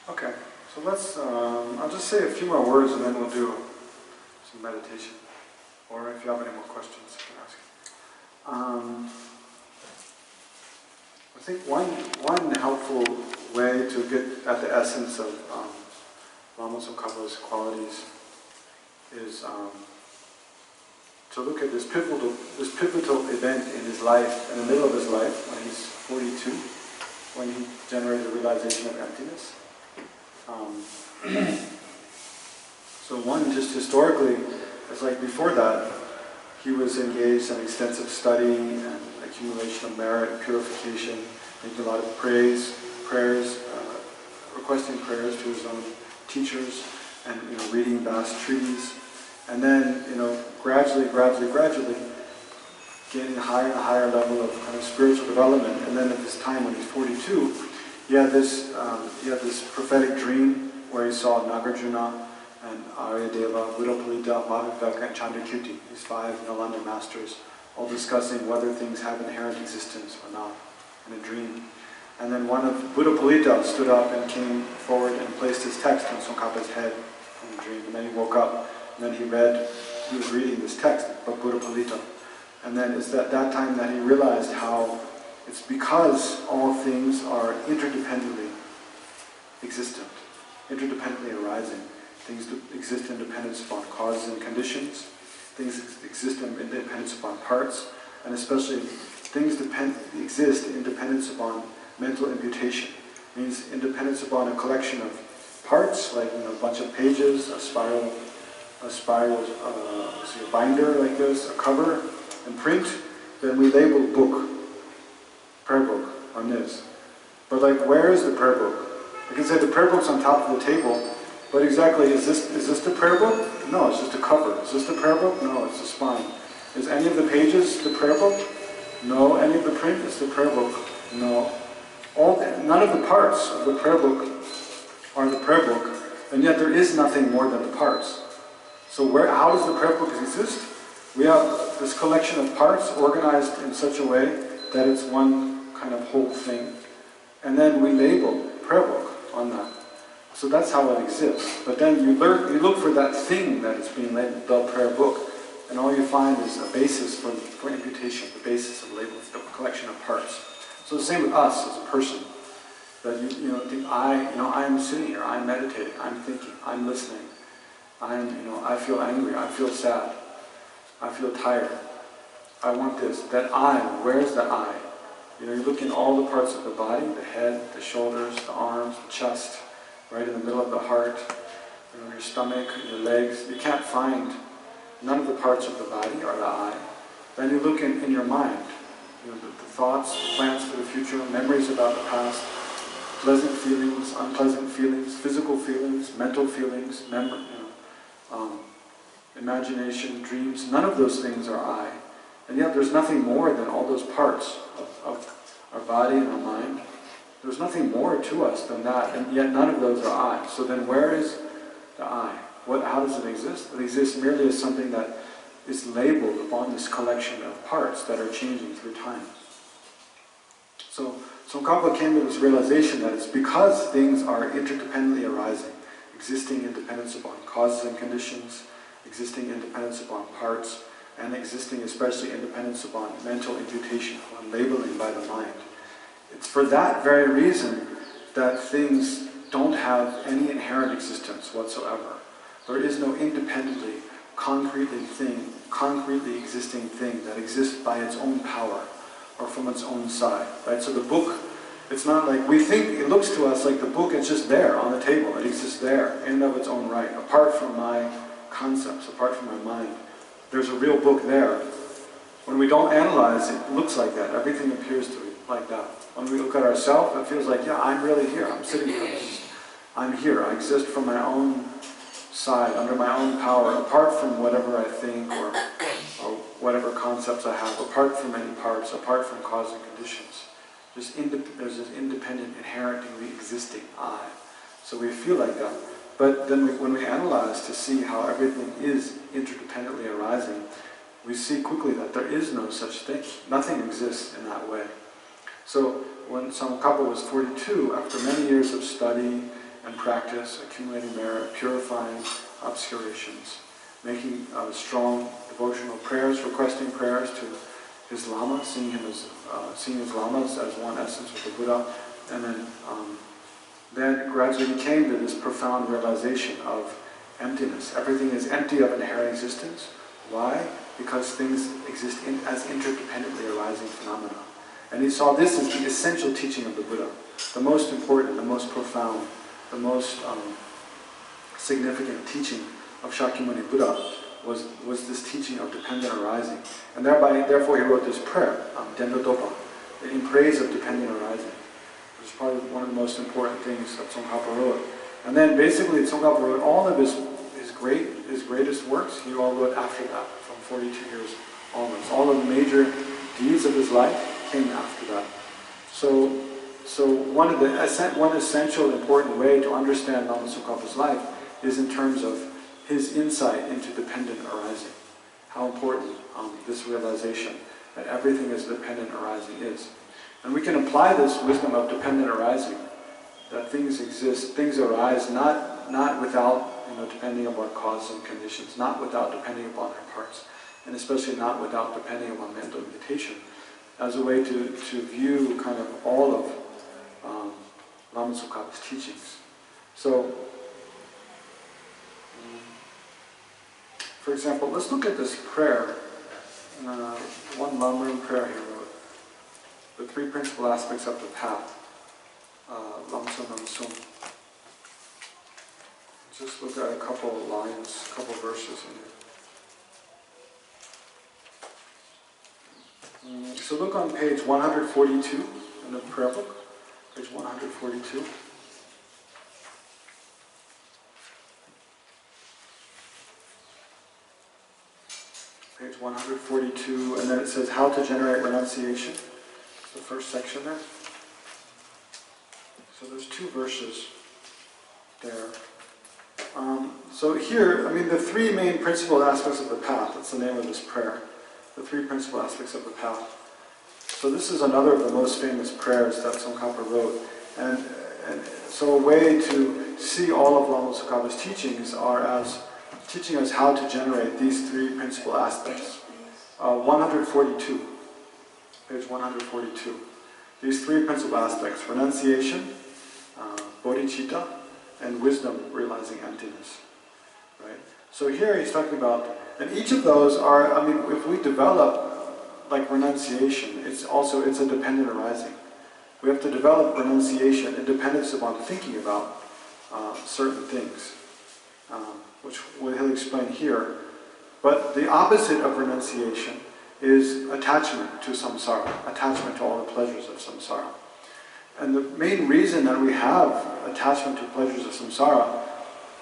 Okay, so let's, I'll just say a few more words and then we'll do some meditation. Or if you have any more questions, you can ask. I think one helpful way to get at the essence of Lama Tsongkhapa's qualities is to look at this pivotal event in his life, in the middle of his life, when he's 42, when he generated the realization of emptiness. So one, just historically, it's like before that, he was engaged in extensive study and accumulation of merit and purification, making a lot of prayers, requesting prayers to his own teachers, and reading vast treatises, and then gradually, gaining a higher and higher level of kind of spiritual development. And then at this time when he's 42, he had this prophetic dream where he saw Nagarjuna and Aryadeva, Buddha, Mahayana, and Chandrakyuti, these 5 Nalanda masters, all discussing whether things have inherent existence or not in a dream. And then one of Buddha stood up and came forward and placed his text on Tsongkhapa's head in the dream. And then he woke up, and then he was reading this text, but Buddha. And then it's at that time that he realized how it's because all things are interdependently existent, interdependently arising. Things exist in dependence upon causes and conditions. Things exist in dependence upon parts, and especially things exist in dependence upon mental imputation. It means in dependence upon a collection of parts, like a bunch of pages, a spiral, a binder like this, a cover, and print. Then we label book, prayer book, on this. But where is the prayer book? I can say the prayer book's on top of the table. But exactly, is this the prayer book? No, it's just a cover. Is this the prayer book? No, it's the spine. Is any of the pages the prayer book? No. Any of the print is the prayer book? No. None of the parts of the prayer book are the prayer book, and yet there is nothing more than the parts. So how does the prayer book exist? We have this collection of parts organized in such a way that it's one kind of whole thing. And then we label prayer book on that. So that's how it exists. But then you look for that thing that is being labeled, the prayer book, and all you find is a basis for imputation, the basis of labeling, the collection of parts. So the same with us as a person. That you think I'm sitting here, I'm meditating, I'm thinking, I'm listening, I feel angry, I feel sad, I feel tired, I want this. That I, where's the I? You look in all the parts of the body, the head, the shoulders, the arms, the chest, right in the middle of the heart, your stomach, your legs. You can't find, none of the parts of the body are the I. Then you look in your mind, the thoughts, the plans for the future, memories about the past, pleasant feelings, unpleasant feelings, physical feelings, mental feelings, imagination, dreams. None of those things are I. And yet there's nothing more than all those parts of our body and our mind. There's nothing more to us than that, and yet none of those are I. So then where is the I? How does it exist? It exists merely as something that is labeled upon this collection of parts that are changing through time. So Tsongkhapa came to this realization that it's because things are interdependently arising, existing in dependence upon causes and conditions, existing in dependence upon parts, and existing especially in dependence upon mental imputation, upon labeling by the mind. It's for that very reason that things don't have any inherent existence whatsoever. There is no independently, concretely existing thing that exists by its own power or from its own side. Right? So the book, it's not like we think, it looks to us like the book is just there on the table. It exists there in and of its own right, apart from my concepts, apart from my mind. There's a real book there. When we don't analyze, it looks like that. Everything appears to be like that. When we look at ourselves, it feels like, yeah, I'm really here. I'm sitting here. I'm here. I exist from my own side, under my own power, apart from whatever I think or whatever concepts I have, apart from any parts, apart from cause and conditions. There's this independent, inherently existing I. So we feel like that. But then when we analyze to see how everything is interdependently arising, we see quickly that there is no such thing. Nothing exists in that way. So when Tsongkhapa was 42, after many years of study and practice, accumulating merit, purifying obscurations, making strong devotional prayers, requesting prayers to his Lama, seeing his Lamas as one essence with the Buddha, and then gradually he came to this profound realization of emptiness. Everything is empty of inherent existence. Why? Because things exist as interdependently arising phenomena. And he saw this as the essential teaching of the Buddha. The most important, the most profound, the most significant teaching of Shakyamuni Buddha was this teaching of dependent arising. And therefore he wrote this prayer, Dendodopa, in praise of dependent arising. Which is probably one of the most important things that Tsongkhapa wrote. And then basically Tsongkhapa wrote all of his greatest works, he all wrote after that, from 42 years onwards. All of the major deeds of his life came after that. So one essential important way to understand Lama Tsongkhapa's life is in terms of his insight into dependent arising. How important this realization that everything is dependent arising is. And we can apply this wisdom of dependent arising, that things exist, things arise not without depending upon causes and conditions, not without depending upon our parts, and especially not without depending upon mental meditation, as a way to view kind of all of Lama Tsongkhapa's teachings. So, for example, let's look at this prayer, one Lamrim prayer he wrote, the three principal aspects of the path, Lamsum Namsum. Just look at a couple of lines, a couple of verses in here. So look on page 142 in the prayer book, page 142. Page 142, and then it says how to generate renunciation. It's the first section there. So there's two verses there. So here, the three main principal aspects of the path, that's the name of this prayer. The three principal aspects of the path. So this is another of the most famous prayers that Tsongkhapa wrote. And so a way to see all of Lama Tsongkhapa's teachings are as teaching us how to generate these three principal aspects. 142, page 142. These three principal aspects, renunciation, bodhicitta, and wisdom realizing emptiness. Right? So here he's talking about, and each of those are, if we develop like renunciation, it's a dependent arising. We have to develop renunciation and dependence upon thinking about certain things, which he'll explain here. But the opposite of renunciation is attachment to samsara, attachment to all the pleasures of samsara. And the main reason that we have attachment to pleasures of samsara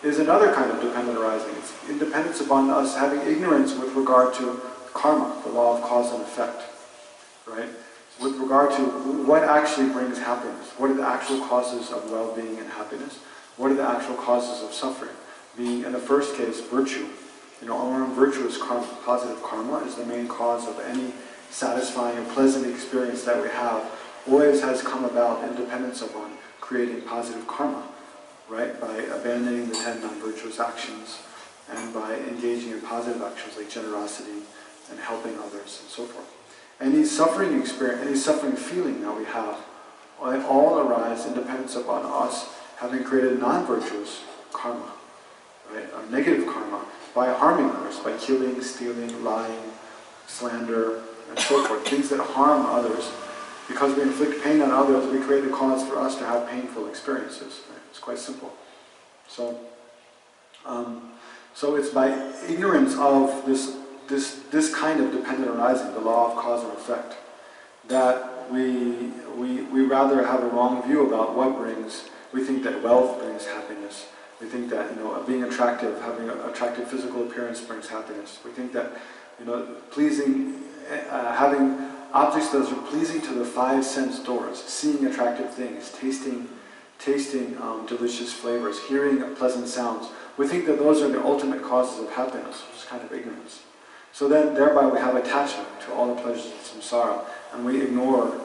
is another kind of dependent arising. It's independence upon us having ignorance with regard to karma, the law of cause and effect, right? With regard to what actually brings happiness, what are the actual causes of well-being and happiness, what are the actual causes of suffering. Being, in the first case, virtue. Our own virtuous karma, positive karma, is the main cause of any satisfying and pleasant experience that we have. Always has come about in dependence upon creating positive karma, right? By abandoning the 10 non-virtuous actions and by engaging in positive actions like generosity and helping others and so forth. Any suffering experience, any suffering feeling that we have, all arise in dependence upon us having created non-virtuous karma, right? Or negative karma, by harming others, by killing, stealing, lying, slander, and so forth. Things that harm others. Because we inflict pain on others, we create a cause for us to have painful experiences. Right? It's quite simple. So it's by ignorance of this kind of dependent arising, the law of cause and effect, that we rather have a wrong view about what brings. We think that wealth brings happiness. We think that being attractive, having an attractive physical appearance brings happiness. We think that pleasing, having objects that are pleasing to the 5 sense doors, seeing attractive things, tasting delicious flavors, hearing pleasant sounds. We think that those are the ultimate causes of happiness, which is kind of ignorance. So then, thereby we have attachment to all the pleasures of samsara, and we ignore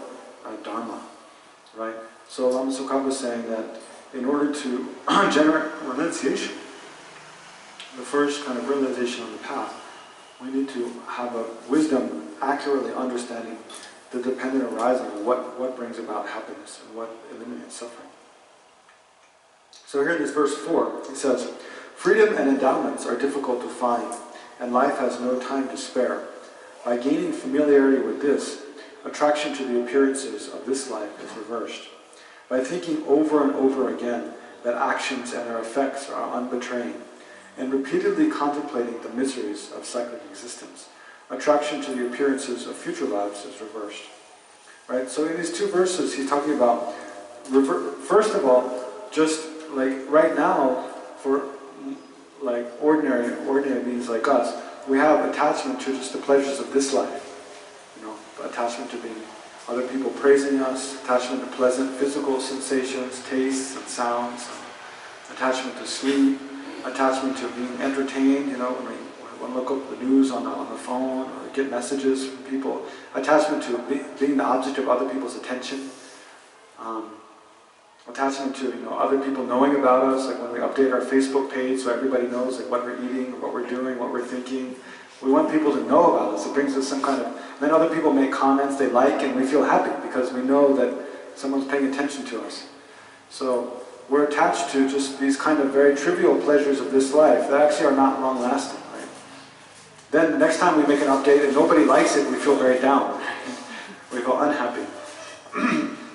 dharma, right? So Lama Tsongkhapa is saying that in order to generate renunciation, the first kind of realization on the path, we need to have a wisdom accurately understanding the dependent arising of what brings about happiness and what eliminates suffering. So here in this verse 4, he says, freedom and endowments are difficult to find, and life has no time to spare. By gaining familiarity with this, attraction to the appearances of this life is reversed. By thinking over and over again that actions and their effects are unbetraying, and repeatedly contemplating the miseries of cyclic existence, attraction to the appearances of future lives is reversed. Right? So in these two verses, he's talking about, first of all, just like right now, for like ordinary beings like us, we have attachment to just the pleasures of this life. Attachment to being other people praising us, attachment to pleasant physical sensations, tastes and sounds, attachment to sleep, attachment to being entertained, when we look up the news on the phone or get messages from people, attachment to being the object of other people's attention, attachment to other people knowing about us, like when we update our Facebook page so everybody knows like what we're eating, what we're doing, what we're thinking. We want people to know about us. It brings us some kind of... Then other people make comments they like and we feel happy because we know that someone's paying attention to us. So we're attached to just these kind of very trivial pleasures of this life that actually are not long-lasting. Right? Then next time we make an update and nobody likes it, we feel very down. We feel unhappy.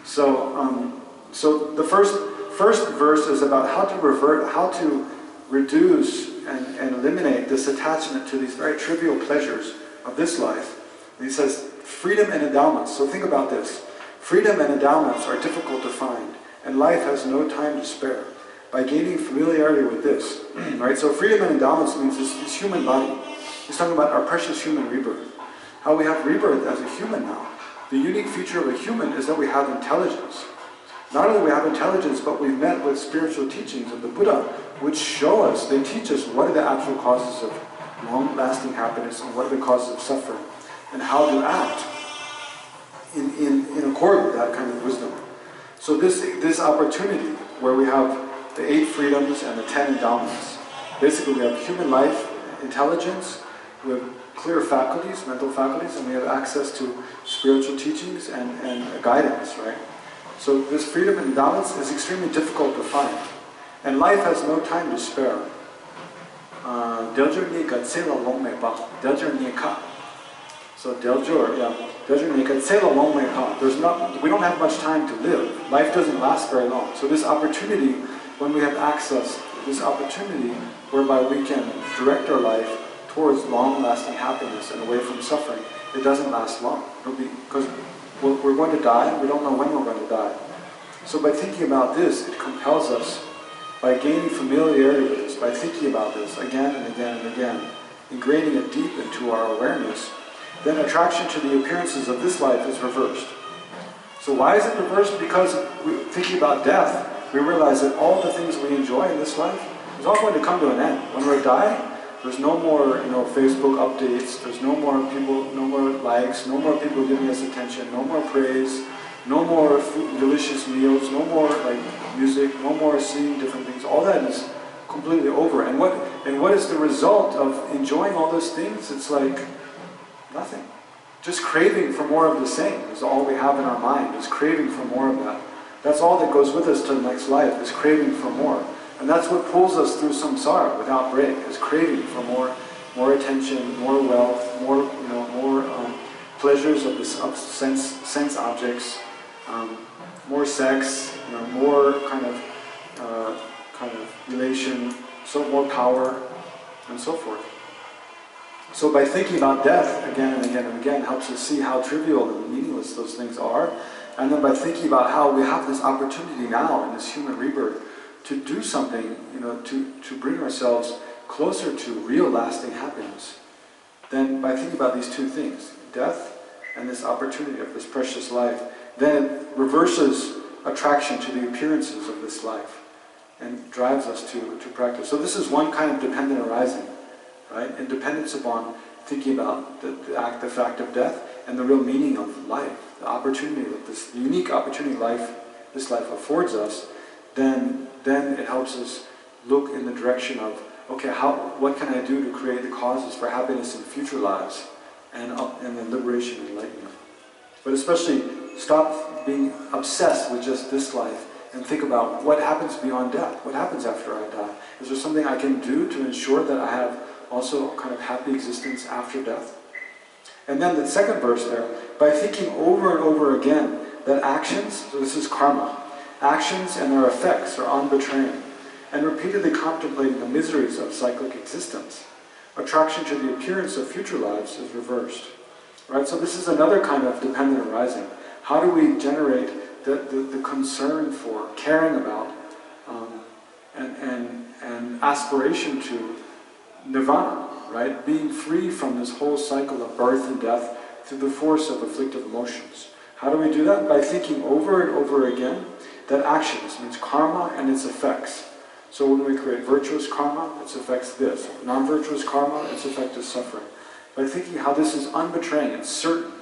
So the first verse is about how to reduce and eliminate this attachment to these very trivial pleasures of this life. And he says, freedom and endowments. So think about this. Freedom and endowments are difficult to find, and life has no time to spare. By gaining familiarity with this, right? So freedom and endowments means this human body. He's talking about our precious human rebirth. How we have rebirth as a human now. The unique feature of a human is that we have intelligence. Not only do we have intelligence, but we've met with spiritual teachings of the Buddha, which show us, they teach us what are the actual causes of long-lasting happiness and what are the causes of suffering, and how to act in accord with that kind of wisdom. So this opportunity, where we have the 8 freedoms and the 10 endowments, basically we have human life, intelligence, we have clear faculties, mental faculties, and we have access to spiritual teachings and guidance, right? So this freedom and endowments is extremely difficult to find. And life has no time to spare. So we don't have much time to live. Life doesn't last very long. So this opportunity, when we have access, this opportunity whereby we can direct our life towards long-lasting happiness and away from suffering, it doesn't last long. It'll be, because we're going to die, and we don't know when we're going to die. So by thinking about this, it compels us, by gaining familiarity with this, by thinking about this again and again and again, ingraining it deep into our awareness, then attraction to the appearances of this life is reversed. So why is it reversed? Because thinking about death, we realize that all the things we enjoy in this life is all going to come to an end. When we're dying, there's no more, Facebook updates. There's no more people, no more likes, no more people giving us attention, no more praise, no more food, delicious meals, no more music, no more seeing different things. All that is completely over. And what is the result of enjoying all those things? It's like nothing. Just craving for more of the same is all we have in our mind. Is craving for more of that. That's all that goes with us to the next life. Is craving for more. And that's what pulls us through samsara without break, is craving for more attention, more wealth, more pleasures of sense objects, more sex, more kind of relation, so more power, and so forth. So by thinking about death again and again and again helps us see how trivial and meaningless those things are, and then by thinking about how we have this opportunity now in this human rebirth to do something, to bring ourselves closer to real lasting happiness. Then by thinking about these two things, death and this opportunity of this precious life, then it reverses attraction to the appearances of this life and drives us to practice. So this is one kind of dependent arising, right? And dependence upon thinking about the fact of death and the real meaning of life, the opportunity of this unique opportunity this life affords us, then it helps us look in the direction of, okay, what can I do to create the causes for happiness in future lives and then liberation and enlightenment. But especially stop being obsessed with just this life and think about what happens beyond death. What happens after I die? Is there something I can do to ensure that I have also a kind of happy existence after death? And then the second verse there, by thinking over and over again that actions, so this is karma, actions and their effects are unbetraying, and repeatedly contemplating the miseries of cyclic existence, attraction to the appearance of future lives is reversed. Right? So this is another kind of dependent arising. How do we generate the concern for, caring about, and aspiration to nirvana, right? Being free from this whole cycle of birth and death through the force of afflictive emotions. How do we do that? By thinking over and over again that actions means karma and its effects. So when we create virtuous karma, its affects this. Non-virtuous karma, its effect is suffering. By thinking how this is unbetraying, it's certain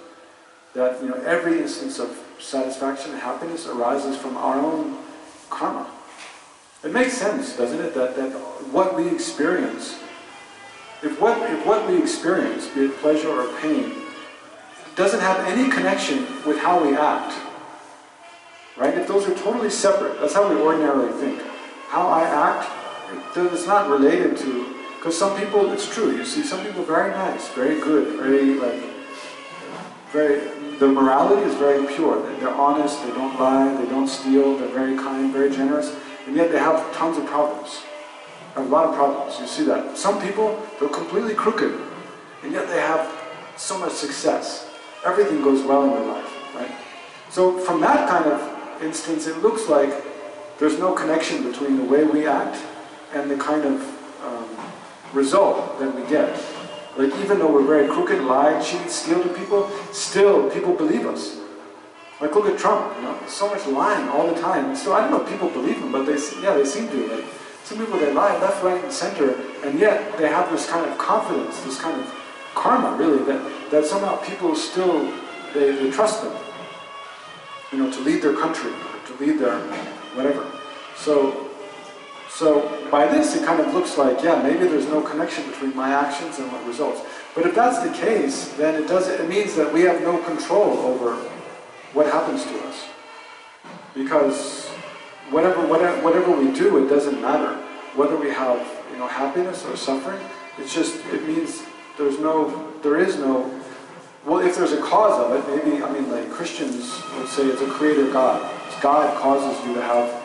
that every instance of satisfaction and happiness arises from our own karma. It makes sense, doesn't it, that what we experience, if what we experience, be it pleasure or pain, doesn't have any connection with how we act, right? If those are totally separate, that's how we ordinarily think. How I act, it's not related to, because some people, it's true, you see some people very nice, very good, their morality is very pure. They're honest, they don't lie, they don't steal, they're very kind, very generous, and yet they have tons of problems. A lot of problems, you see that. Some people, they're completely crooked, and yet they have so much success. Everything goes well in their life, right? So from that kind of instance, it looks like there's no connection between the way we act and the kind of result that we get. Like even though we're very crooked, lie, cheat, steal to people, still people believe us. Like look at Trump, so much lying all the time. And still, I don't know if people believe him, but they seem to. Like some people, they lie left, right, and center, and yet they have this kind of confidence, this kind of karma, really, that somehow people still, they trust them, to lead their country, to lead their whatever. So by this, it kind of looks like, maybe there's no connection between my actions and what results. But if that's the case, then it means that we have no control over what happens to us. Because whatever we do, it doesn't matter. Whether we have happiness or suffering, it means there is no, well, if there's a cause of it, maybe, like Christians would say it's a creator God. God causes you to have,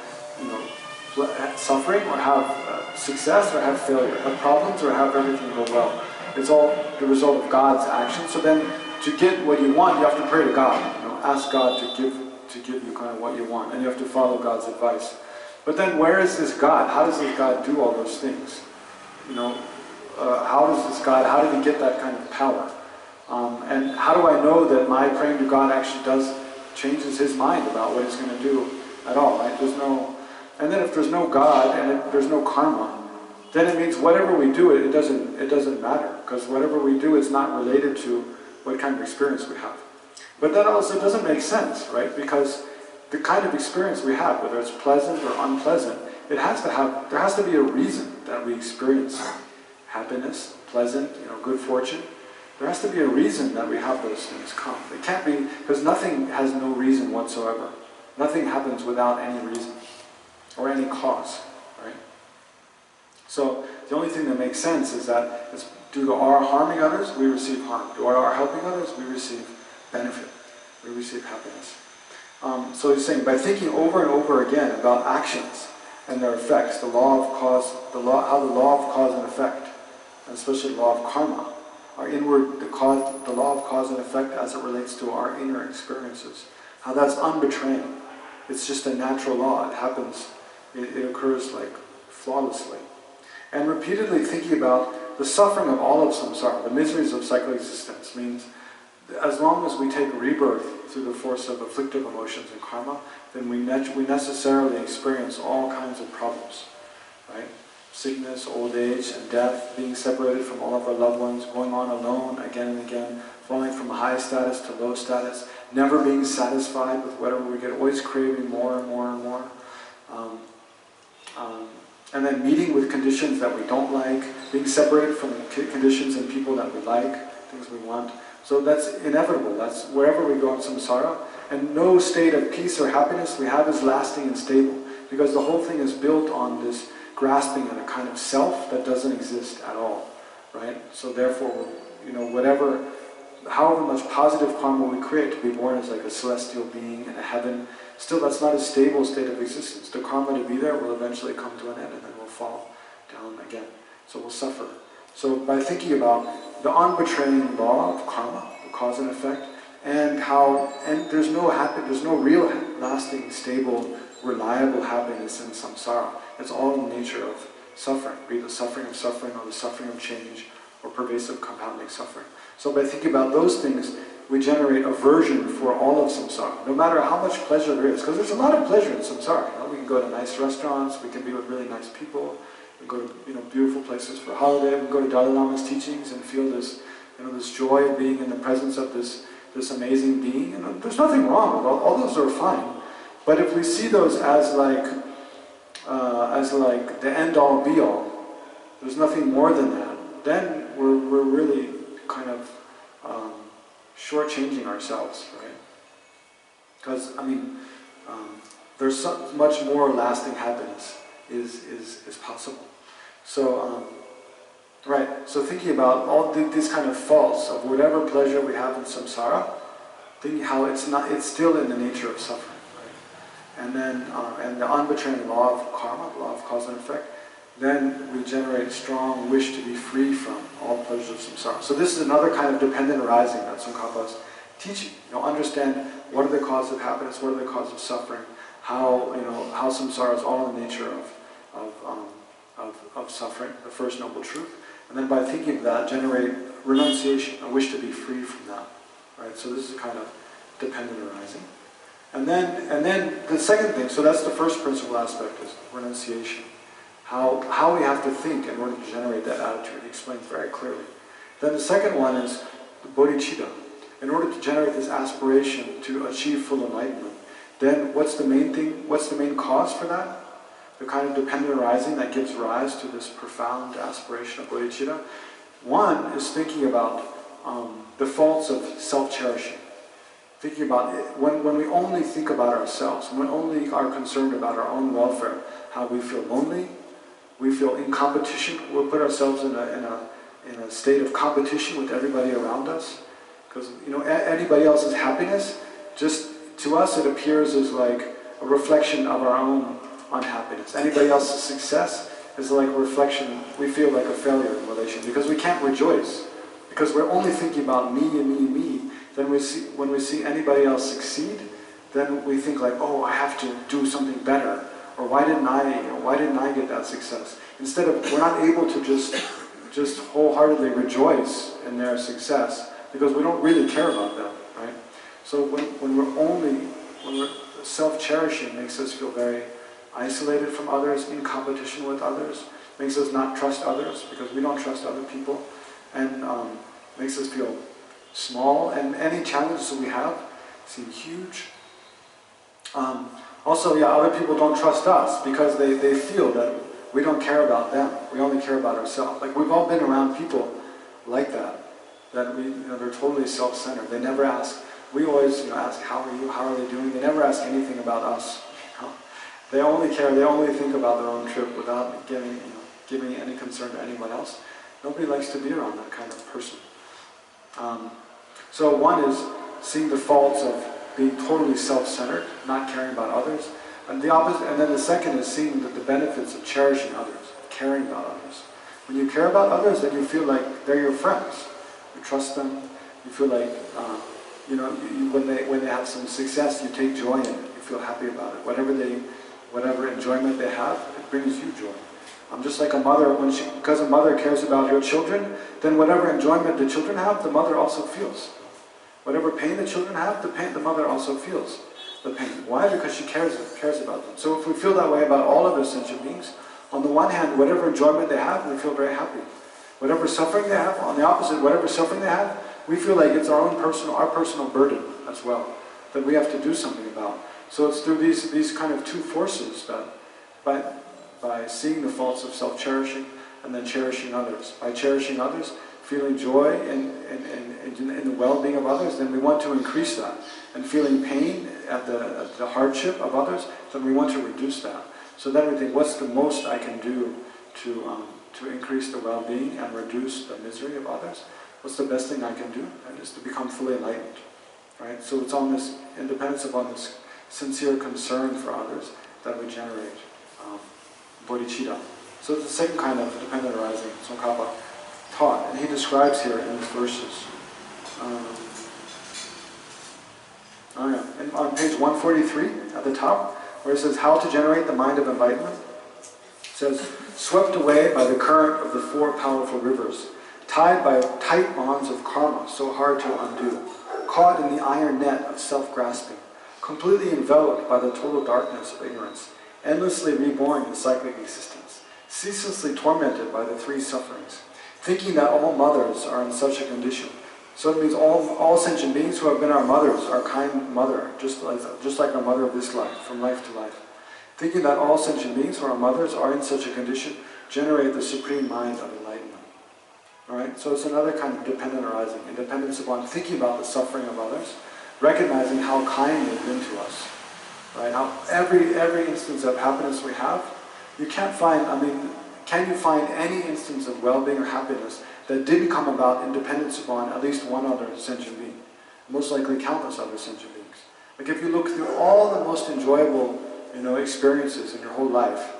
suffering or have success or have failure, have problems or have everything go well. It's all the result of God's action. So then, to get what you want, you have to pray to God. Ask God to give you kind of what you want, and you have to follow God's advice. But then, where is this God? How does this God do all those things? How did he get that kind of power? And how do I know that my praying to God actually changes his mind about what he's going to do at all, right? And then if there's no God and there's no karma, then it means whatever we do, it doesn't matter, because whatever we do is not related to what kind of experience we have. But that also doesn't make sense, right? Because the kind of experience we have, whether it's pleasant or unpleasant, there has to be a reason that we experience happiness, pleasant, good fortune. There has to be a reason that we have those things come. It can't be, because nothing has no reason whatsoever. Nothing happens without any reason or any cause, right? So the only thing that makes sense is that it's due to our harming others, we receive harm. Due to our helping others, we receive benefit. We receive happiness. So he's saying, by thinking over and over again about actions and their effects, how the law of cause and effect, and especially the law of karma, the law of cause and effect as it relates to our inner experiences, how that's unbetraying. It's just a natural law. It happens. It occurs like flawlessly. And repeatedly thinking about the suffering of all of samsara, the miseries of cyclic existence, means as long as we take rebirth through the force of afflictive emotions and karma, then we necessarily experience all kinds of problems, right? Sickness, old age, and death, being separated from all of our loved ones, going on alone again and again, falling from high status to low status, never being satisfied with whatever we get, always craving more and more and more. and then meeting with conditions that we don't like, being separated from conditions and people that we like, things we want. So that's inevitable. That's wherever we go in samsara. And no state of peace or happiness we have is lasting and stable, because the whole thing is built on this grasping at a kind of self that doesn't exist at all, right? So therefore, you know, however much positive karma we create to be born as like a celestial being in a heaven, still that's not a stable state of existence. The karma to be there will eventually come to an end and then we'll fall down again. So we'll suffer. So by thinking about the unbetraying law of karma, the cause and effect, and there's no real lasting, stable, reliable happiness in samsara. It's all in the nature of suffering, be it the suffering of suffering or the suffering of change or pervasive compounding suffering. So by thinking about those things, we generate aversion for all of samsara, no matter how much pleasure there is. Because there's a lot of pleasure in samsara. You know, we can go to nice restaurants, we can be with really nice people, we can go to beautiful places for a holiday, we can go to Dalai Lama's teachings and feel this, this joy of being in the presence of this amazing being. And there's nothing wrong with all those are fine. But if we see those as like the end-all be-all, there's nothing more than that, then we're really kind of shortchanging ourselves, right? Because there's so much more lasting happiness is possible. So right. So thinking about all these kind of faults of whatever pleasure we have in samsara, thinking how it's still in the nature of suffering. And then, and the unbetraying law of karma, law of cause and effect, then we generate strong wish to be free from all pleasures of samsara. So this is another kind of dependent arising that Tsongkhapa is teaching. Understand what are the causes of happiness, what are the causes of suffering, how samsara is all in the nature of suffering, the first noble truth. And then by thinking of that, generate renunciation, a wish to be free from that. Right? So this is a kind of dependent arising. And then the second thing, so that's the first principal aspect, is renunciation. How we have to think in order to generate that attitude. He explains very clearly. Then the second one is the bodhicitta. In order to generate this aspiration to achieve full enlightenment, then what's the main thing? What's the main cause for that? The kind of dependent arising that gives rise to this profound aspiration of bodhicitta. One is thinking about the faults of self-cherishing. Thinking about it, when we only think about ourselves, when we only are concerned about our own welfare, how we feel lonely, we feel in competition, we'll put ourselves in a state of competition with everybody around us. Because anybody else's happiness, just to us it appears as like a reflection of our own unhappiness. Anybody else's success is like a reflection, we feel like a failure in relation, because we can't rejoice. Because we're only thinking about me and me and me. Then when we see anybody else succeed, then we think like, oh, I have to do something better, or why didn't I get that success? Instead of, we're not able to just wholeheartedly rejoice in their success because we don't really care about them, right? So when we're self-cherishing, makes us feel very isolated from others, in competition with others, makes us not trust others because we don't trust other people, and makes us feel small, and any challenges that we have seem huge. Also, other people don't trust us because they feel that we don't care about them. We only care about ourselves. Like, we've all been around people like that they're totally self-centered. They never ask. We always ask, how are you? How are they doing? They never ask anything about us. They only care. They only think about their own trip without giving any concern to anyone else. Nobody likes to be around that kind of person. So one is seeing the faults of being totally self-centered, not caring about others, and the opposite. And then the second is seeing the benefits of cherishing others, of caring about others. When you care about others, then you feel like they're your friends. You trust them. You feel like when they have some success, you take joy in it. You feel happy about it. Whatever enjoyment they have, it brings you joy. Just like a mother, because a mother cares about her children, then whatever enjoyment the children have, the mother also feels. Whatever pain the children have, the mother also feels the pain. Why? Because she cares about them. So if we feel that way about all other sentient beings, on the one hand, whatever enjoyment they have, we feel very happy. Whatever suffering they have, on the opposite, whatever suffering they have, we feel like it's our personal burden as well, that we have to do something about. So it's through these kind of two forces that by by seeing the faults of self-cherishing and then cherishing others. By cherishing others, feeling joy in the well-being of others, then we want to increase that. And feeling pain at the hardship of others, then we want to reduce that. So then we think, what's the most I can do to increase the well-being and reduce the misery of others? What's the best thing I can do? And it's to become fully enlightened. Right? So it's on this independence upon this sincere concern for others that we generate bodhicitta. So it's the same kind of dependent arising Tsongkhapa taught, and he describes here in these verses. And on page 143 at the top, where it says, how to generate the mind of enlightenment, it says, swept away by the current of the four powerful rivers, tied by tight bonds of karma so hard to undo, caught in the iron net of self-grasping, completely enveloped by the total darkness of ignorance, endlessly reborn in cyclic existence, ceaselessly tormented by the three sufferings, thinking that all mothers are in such a condition. So it means all sentient beings who have been our mothers, our kind mother, just like our mother of this life, from life to life. Thinking that all sentient beings who are mothers are in such a condition, generate the supreme mind of enlightenment. Alright, so it's another kind of dependent arising, independence upon thinking about the suffering of others, recognizing how kind they've been to us. Right? How every instance of happiness we have, you can't find, can you find any instance of well-being or happiness that didn't come about in dependence upon at least one other sentient being? Most likely countless other sentient beings. Like if you look through all the most enjoyable, experiences in your whole life,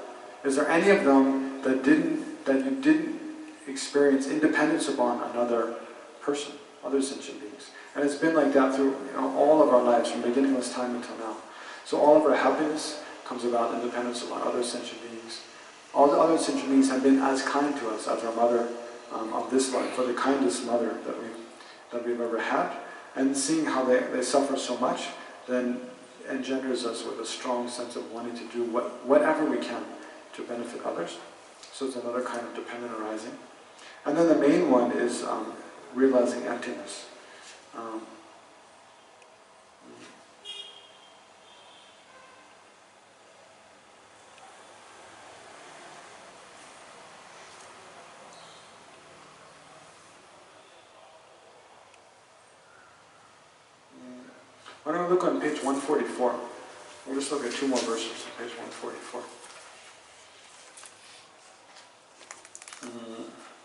is there any of them that you didn't experience independence upon another person, other sentient beings? And it's been like that through all of our lives, from beginningless time until now. So all of our happiness comes about in dependence upon other sentient beings. All the other sentient beings have been as kind to us as our mother of this life, or the kindest mother that we've ever had. And seeing how they suffer so much, then engenders us with a strong sense of wanting to do whatever we can to benefit others. So it's another kind of dependent arising. And then the main one is realizing emptiness. Why don't we look on page 144? We'll just look at two more verses on page 144.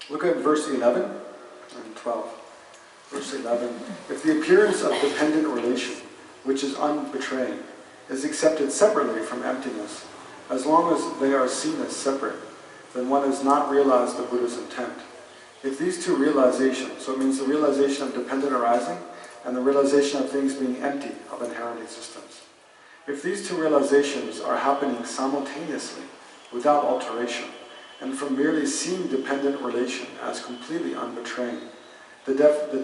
Look at verse 11 and 12. Verse 11. If the appearance of dependent relation, which is unbetraying, is accepted separately from emptiness, as long as they are seen as separate, then one has not realized the Buddha's intent. If these two realizations, so it means the realization of dependent arising and the realization of things being empty of inherent existence. If these two realizations are happening simultaneously, without alteration, and from merely seeing dependent relation as completely unbetraying, the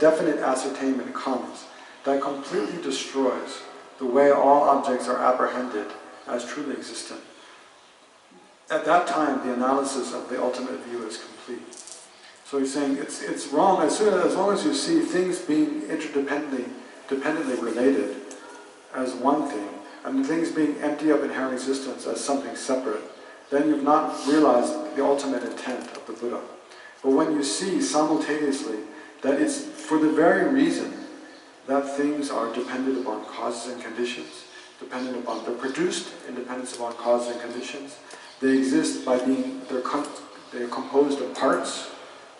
definite ascertainment comes that completely destroys the way all objects are apprehended as truly existent. At that time, the analysis of the ultimate view is complete. So he's saying it's wrong as long as you see things being dependently related as one thing, and things being empty of inherent existence as something separate, then you've not realized the ultimate intent of the Buddha. But when you see simultaneously that it's for the very reason that things are dependent upon causes and conditions, they're produced in dependence upon causes and conditions, they exist by they're composed of parts,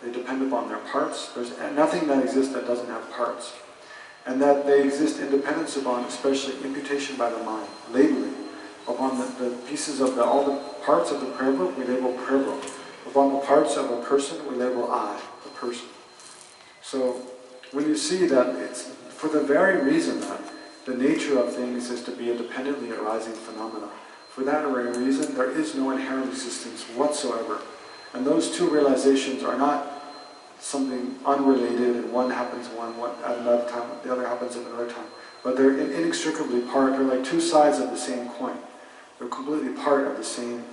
they depend upon their parts. There's nothing that exists that doesn't have parts. And that they exist in dependence upon, especially imputation by the mind, labeling. Upon the pieces of all the parts of the prayer book, we label prayer book. Upon the parts of a person, we label I, the person. So when you see that it's for the very reason that the nature of things is to be a dependently arising phenomena, for that very reason there is no inherent existence whatsoever. And those two realizations are not something unrelated, and one happens at another time, the other happens at another time. But they're inextricably part, they're like two sides of the same coin. They're completely part of the same,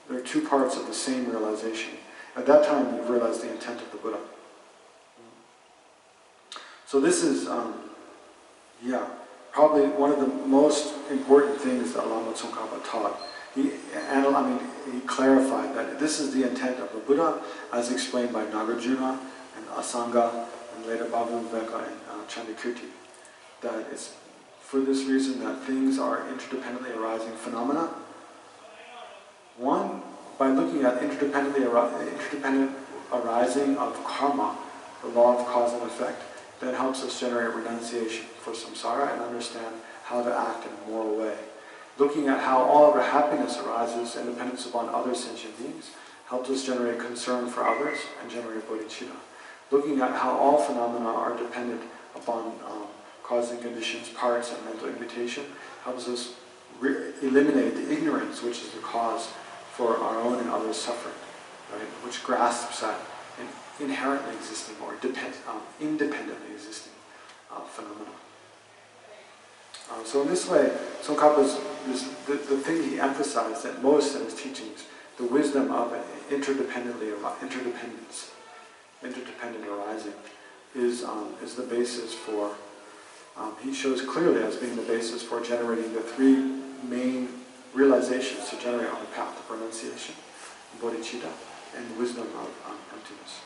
they're two parts of the same realization. At that time, you've realized the intent of the Buddha. So this is, probably one of the most important things that Lama Tsongkhapa taught. he clarified that this is the intent of the Buddha, as explained by Nagarjuna and Asanga, and later Bhaviveka and Chandakirti. That it's for this reason that things are interdependently arising phenomena. One, by looking at interdependent arising of karma, the law of cause and effect, that helps us generate renunciation for samsara and understand how to act in a moral way. Looking at how all of our happiness arises in dependence upon other sentient beings helps us generate concern for others and generate bodhicitta. Looking at how all phenomena are dependent upon cause and conditions, parts, and mental invitation helps us eliminate the ignorance which is the cause for our own and others' suffering, right? Which grasps at an inherently existing or independently existing phenomena. So in this way, Tsongkhapa's the thing he emphasized that most in his teachings, the wisdom of interdependent arising, is the basis for. He shows clearly as being the basis for generating the three main realizations to generate on the path of renunciation, bodhicitta, and wisdom of emptiness.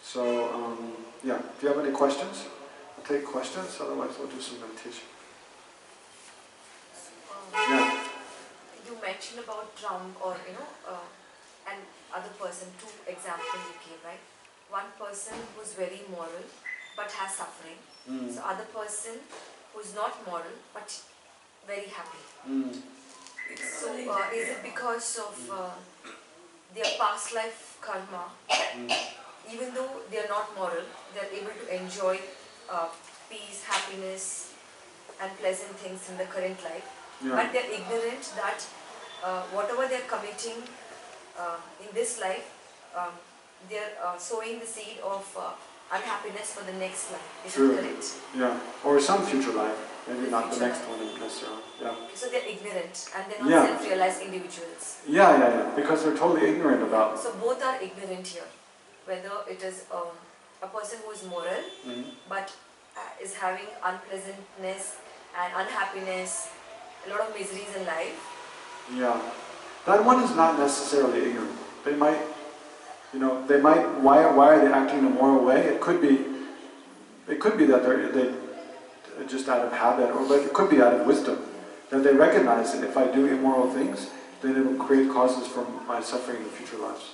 So, yeah, if you have any questions, I'll take questions, otherwise we'll do some meditation. Yeah. You mentioned about drum or, and other person, two examples you gave, right? One person who's very moral but has suffering. So other person who's not moral but very happy. So is it because of their past life karma, even though they are not moral, they are able to enjoy peace, happiness and pleasant things in the current life, but they are ignorant that whatever they are committing in this life, they are sowing the seed of unhappiness for the next life. Is it correct? Yeah, or some future life, maybe not the next one necessarily. Yeah. So they're ignorant and they're not self-realized individuals. Yeah, because they're totally ignorant about. So both are ignorant here. Whether it is a person who is moral but is having unpleasantness and unhappiness, a lot of miseries in life. Yeah, that one is not necessarily ignorant. They might. Why are they acting in a moral way? It could be that they just out of habit, or it could be out of wisdom, that they recognize that if I do immoral things, then it will create causes for my suffering in the future lives.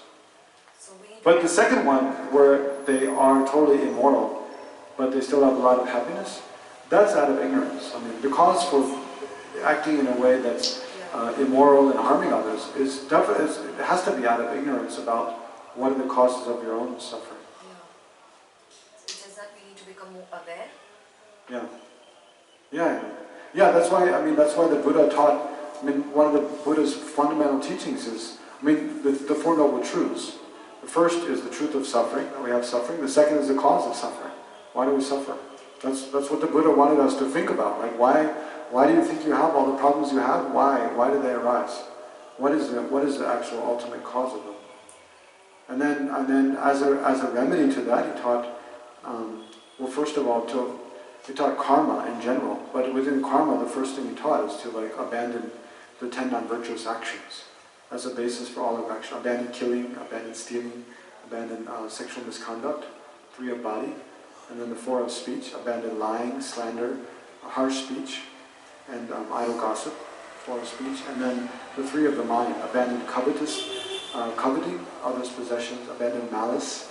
But the second one, where they are totally immoral, but they still have a lot of happiness, that's out of ignorance. I mean, the cause for acting in a way that's immoral and harming others it has to be out of ignorance about what are the causes of your own suffering. So it does that we need to become more aware? Yeah. That's why the Buddha taught. One of the Buddha's fundamental teachings is, the Four Noble Truths. The first is the truth of suffering, that we have suffering. The second is the cause of suffering. Why do we suffer? That's what the Buddha wanted us to think about. Like, why do you think you have all the problems you have? Why do they arise? What is the actual ultimate cause of them? And then as a remedy to that, he taught, first of all, he taught karma in general. But within karma, the first thing he taught is to abandon the 10 non-virtuous actions as a basis for all of action. Abandon killing, abandon stealing, abandon sexual misconduct, 3 of body, and then the 4 of speech, abandon lying, slander, harsh speech, and idle gossip, 4 of speech, and then the 3 of the mind, abandon coveting others' possessions, abandon malice,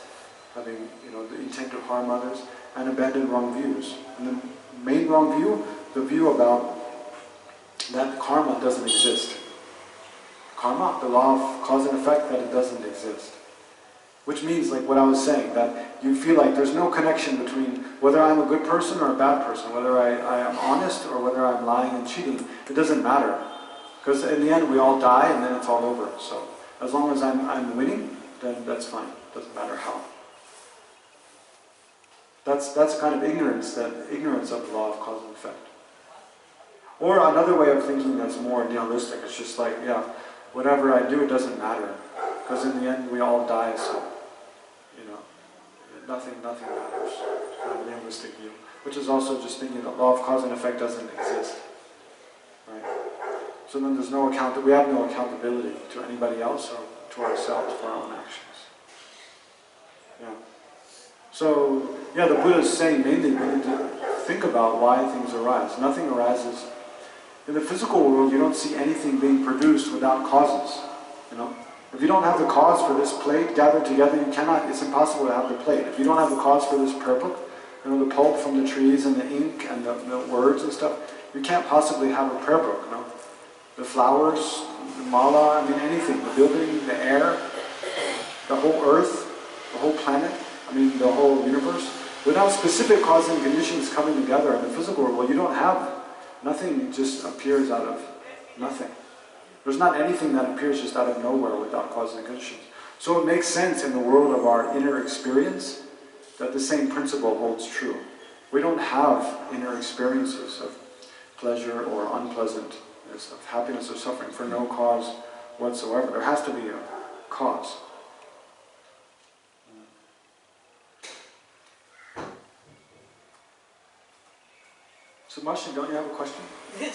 having the intent to harm others, and abandon wrong views. And the main wrong view, the view about that karma doesn't exist. Karma, the law of cause and effect, that it doesn't exist. Which means, like what I was saying, that you feel like there's no connection between whether I'm a good person or a bad person, whether I am honest or whether I'm lying and cheating. It doesn't matter. Because in the end we all die and then it's all over. So as long as I'm winning, then that's fine. Doesn't matter how. That's kind of ignorance of the law of cause and effect. Or another way of thinking that's more nihilistic, it's just like, whatever I do, it doesn't matter. Because in the end we all die, so nothing matters. It's kind of a nihilistic view. Which is also just thinking that law of cause and effect doesn't exist. Right? So then there's no we have no accountability to anybody else or to ourselves for our own actions. Yeah. So, yeah, the Buddha is saying mainly we need to think about why things arise. Nothing arises. In the physical world, you don't see anything being produced without causes. You know? If you don't have the cause for this plate gathered together, it's impossible to have the plate. If you don't have the cause for this prayer book, you know, the pulp from the trees and the ink and the words and stuff, you can't possibly have a prayer book, you know? The flowers, the mala, I mean anything, the building, the air, the whole earth, the whole planet, I mean the whole universe. Without specific cause and conditions coming together in the physical world, well, you don't have them. Nothing just appears out of nothing. There's not anything that appears just out of nowhere without cause and conditions. So it makes sense in the world of our inner experience that the same principle holds true. We don't have inner experiences of pleasure or unpleasantness, of happiness or suffering for no cause whatsoever. There has to be a cause. Subhashi, don't you have a question? Can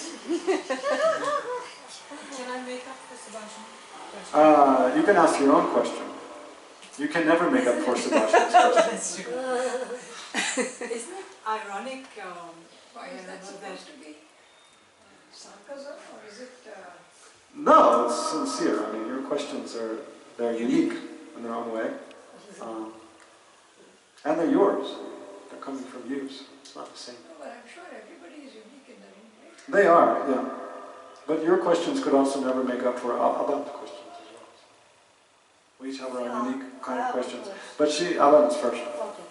I make up for Subhashi? You can ask your own question. You can never make up for Subhashi's question. That's true. Isn't it ironic? Why is that supposed to be sarcasm, or is it... No, it's sincere. I mean, your questions they're unique in their own way. And they're yours. They're coming from you, so it's not the same. No, but I'm sure everybody is unique in their own way. They are, yeah. But your questions could also never make up for Aband's questions as well. We each have our own unique kind of questions. But Aband's first. Okay.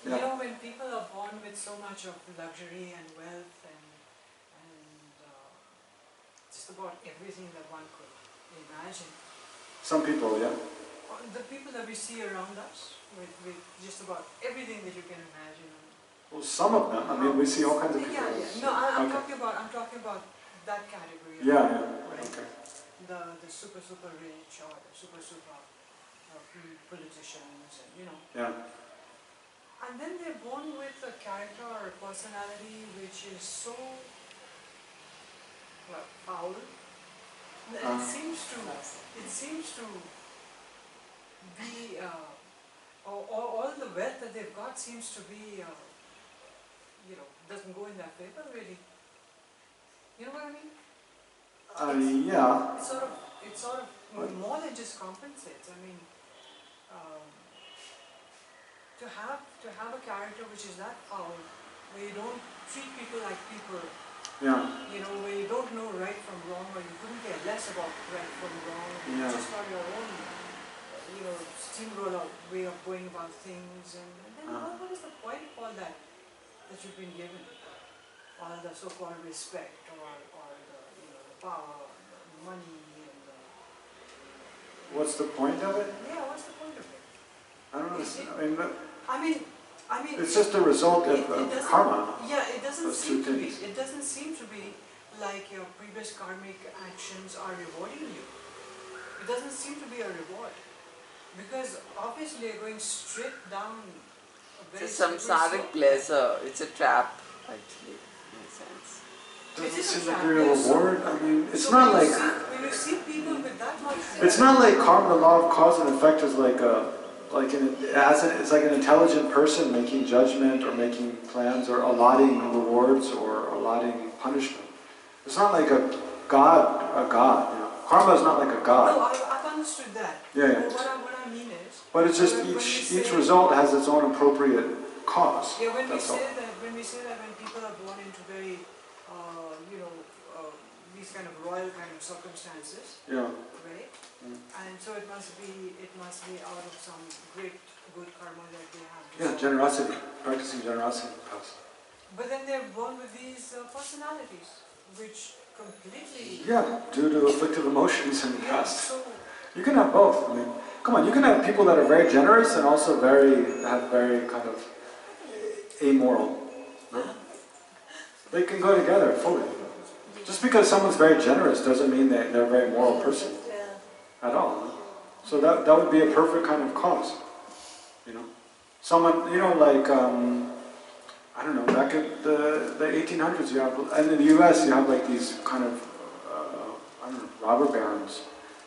Yeah. You know, when people are born with so much of luxury and wealth and just about everything that one could imagine. Some people, yeah. The people that we see around us, with just about everything that you can imagine. Well, some of them. I mean, we see all kinds of people. Yeah. No, I'm Okay. talking about that category. Yeah. Right? Okay. The super rich or the super politicians, and you know. Yeah. And then they're born with a character or a personality which is so foul. It seems to be all the wealth that they've got seems to be doesn't go in their favor really. You know what I mean? Yeah. It sort of more than just compensates. I mean, to have a character which is that foul, where you don't treat people like people. Yeah. You know, where you don't know right from wrong, or you couldn't care less about right from wrong. Yeah. You just got your own, steamroller way of going about things, and then what is the point of all that you've been given? All the so-called respect, or the power, the money, and What's the point of it? yeah, what's the point of it? I don't know. I mean, it's just a result of karma. Yeah, it doesn't Those seem two to be. things. It doesn't seem to be like your previous karmic actions are rewarding you. It doesn't seem to be a reward, because obviously you're going straight down a very It's a samsaric pleasure. It's a trap, actually, in a sense. Doesn't It is a seem like trap, a yes. reward. I mean, it's So not when like you see people with that much. it's not like karma. The law of cause and effect is it's like an intelligent person making judgment or making plans or allotting rewards or allotting punishment. It's not like a god. You know. Karma is not like a god. No, I've understood that. Yeah. But what I mean is. But it's just each result has its own appropriate cause. Yeah, when we That's all. say that when people are born into very, these kind of royal kind of circumstances, Yeah. right? Mm. And so it must be out of some great good karma that they have. Yeah, generosity, practicing generosity. But then they're born with these personalities, which completely. Yeah, due to afflictive emotions in the Yeah, past. so. You can have both. I mean, come on, you can have people that are very generous and also have very kind of amoral. No? They can go together fully. Just because someone's very generous doesn't mean that they're a very moral person at all. No? So that would be a perfect kind of cause. You know, someone, I don't know, back in the 1800s, you have, and in the U.S. you have like these kind of robber barons.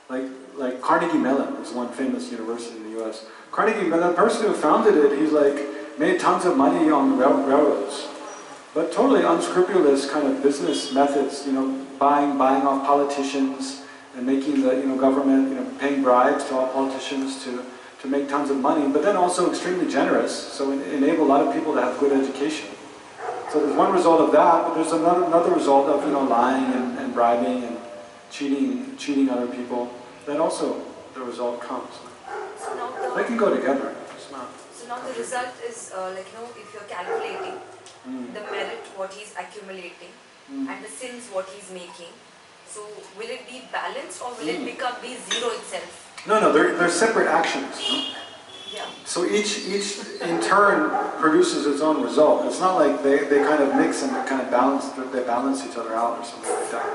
Like Carnegie Mellon is one famous university in the U.S. Carnegie Mellon, the person who founded it, he's made tons of money on railroads, but totally unscrupulous kind of business methods. Buying off politicians and making the government paying bribes to all politicians to make tons of money, but then also extremely generous, so enable a lot of people to have good education. So there's one result of that, but there's another result of lying and bribing and cheating other people. Then also the result comes. So now They can go together. It's not. So now the result is if you're calculating the merit what he's accumulating and the sins what he's making. So will it be balanced or will it be zero itself? No, they're separate actions. No? Yeah. So each in turn produces its own result. It's not like they kind of mix and kind of balance each other out or something like that.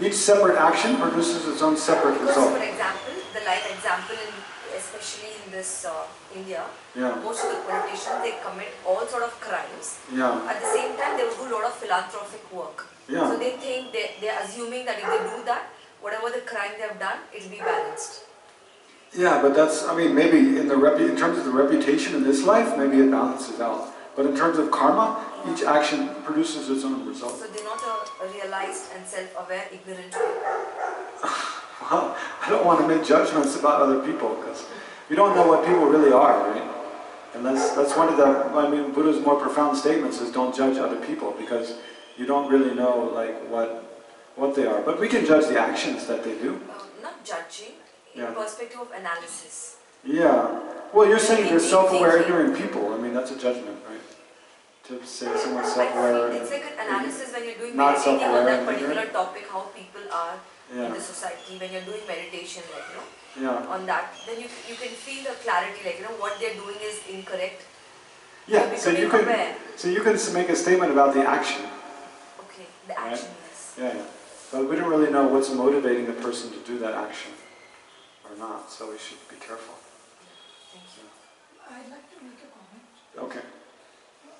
Each separate action produces its own separate result. For example, the life example, especially in this India, most of the politicians, they commit all sort of crimes. Yeah. At the same time, they will do a lot of philanthropic work. Yeah. So they think, they're assuming that if they do that, whatever the crime they have done, it will be balanced. Yeah, but that's, maybe in terms of the reputation in this life, maybe it balances out. But in terms of karma, each action produces its own result. So they're not a realized and self-aware, ignorant people. Well, I don't want to make judgments about other people because we don't know what people really are, right? And that's one of the, Buddha's more profound statements is don't judge other people because you don't really know what they are. But we can judge the actions that they do. Not judging, in perspective of analysis. Yeah. Well, you're saying they're self-aware, ignorant people. That's a judgment, right? To say someone's self-aware. It's like an analysis when you're doing not meditating on that particular ignorant. topic, how people are in the society. When you're doing meditation, on that, then you can feel the clarity, what they're doing is incorrect. Yeah. So you can make a statement about the action. Okay. The action, yes. Yeah. But we don't really know what's motivating the person to do that action or not. So we should be careful. Thank you. I'd like to make a comment. Okay.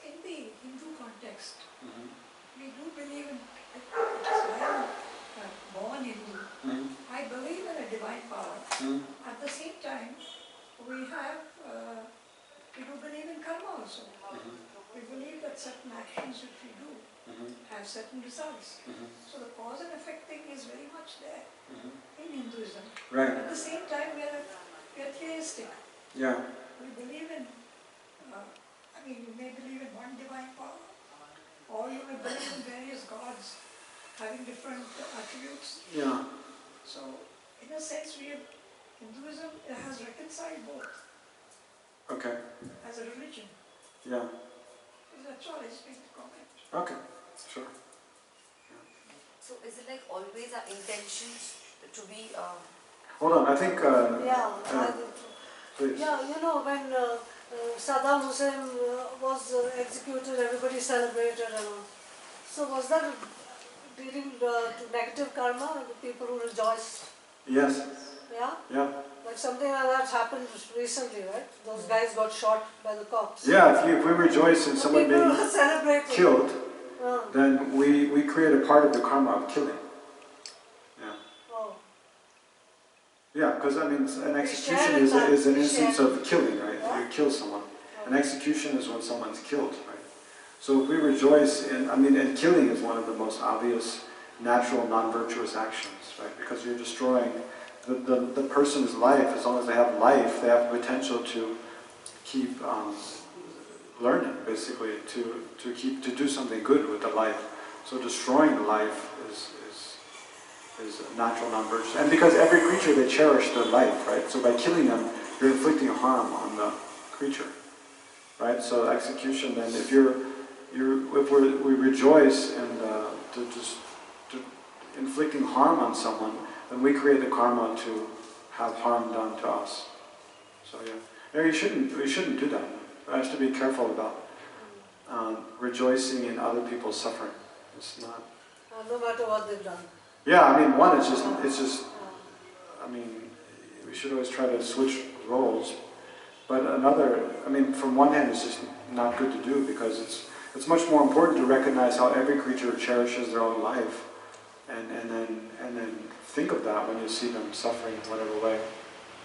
In the Hindu context, we do believe in, I am born Hindu, I believe in a divine power. At the same time, we do believe in karma also. We believe that certain actions which we do have certain results. So the cause and effect thing is very much there in Hinduism. Right. At the same time, we are theistic. Yeah. We believe in, you may believe in one divine power, or you may believe in various gods having different attributes. Yeah. So, in a sense, Hinduism has reconciled both. Okay. As a religion. Yeah. So that's all I just make the comment. Okay. Sure. So is it like always our intentions to be... Hold on, I think... please. Yeah, when Saddam Hussein was executed, everybody celebrated and all. So was that leading to negative karma, the people who rejoiced? Yes. Yeah? Yeah. Like something like that happened recently, right? Those guys got shot by the cops. Yeah, if we rejoice in someone being killed, then we create a part of the karma of killing. Yeah. Oh. Yeah, because an execution is an instance of killing, right? You kill someone. An execution is when someone's killed, right? So if we rejoice and killing is one of the most obvious natural non-virtuous actions, right? Because you're destroying the person's life. As long as they have life, they have the potential to keep learning, basically, to do something good with the life. So destroying the life is natural non-virtuous. And because every creature, they cherish their life, right? So by killing them, you're inflicting harm on the creature, right? So execution, then, if we rejoice and to inflicting harm on someone, then we create the karma to have harm done to us. So yeah, we shouldn't do that. We have to be careful about rejoicing in other people's suffering. It's not. No matter what they've done. Yeah, one, it's just. We should always try to switch roles. But another, from one hand, it's just not good to do because it's much more important to recognize how every creature cherishes their own life and then think of that when you see them suffering in whatever way,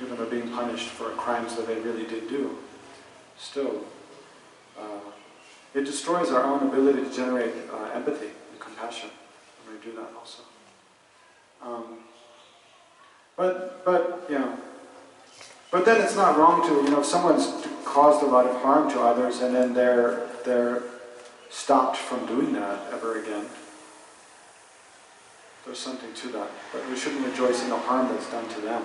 even though being punished for crimes that they really did do. Still, it destroys our own ability to generate empathy and compassion when we do that also. But then it's not wrong to, if someone's caused a lot of harm to others and then they're stopped from doing that ever again. There's something to that, but we shouldn't rejoice in the harm that's done to them.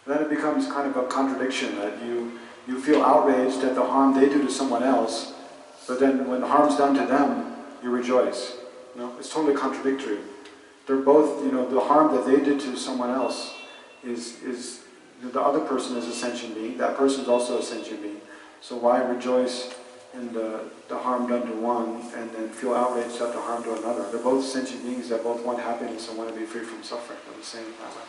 Then it becomes kind of a contradiction that you feel outraged at the harm they do to someone else, but then when the harm's done to them, you rejoice. It's totally contradictory. They're both, the harm that they did to someone else is the other person is a sentient being, that person's also a sentient being. So why rejoice in the harm done to one and then feel outraged at the harm to another? They're both sentient beings that both want happiness and want to be free from suffering. They're the same that way.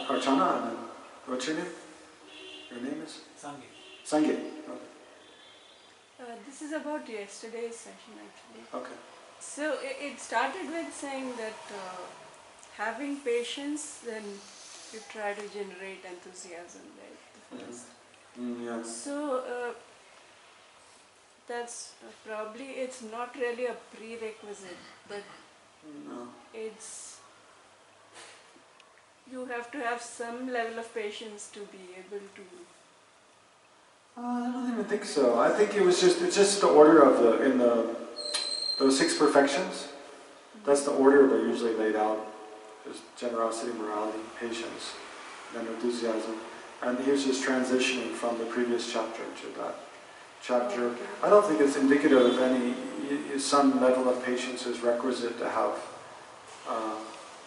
Archana, what's your name? Your name is? Sangeet. Sangeet. Okay. This is about yesterday's session actually. Okay. So it started with saying that having patience, then you try to generate enthusiasm, right? The first. Yeah. So that's probably, it's not really a prerequisite, but No. it's, you have to have some level of patience to be able to. I don't even think so. I think it's just the order of those 6 perfections. That's the order they're usually laid out. There's generosity, morality, patience, then enthusiasm. And he was just transitioning from the previous chapter to that chapter. I don't think it's indicative of some level of patience is requisite to have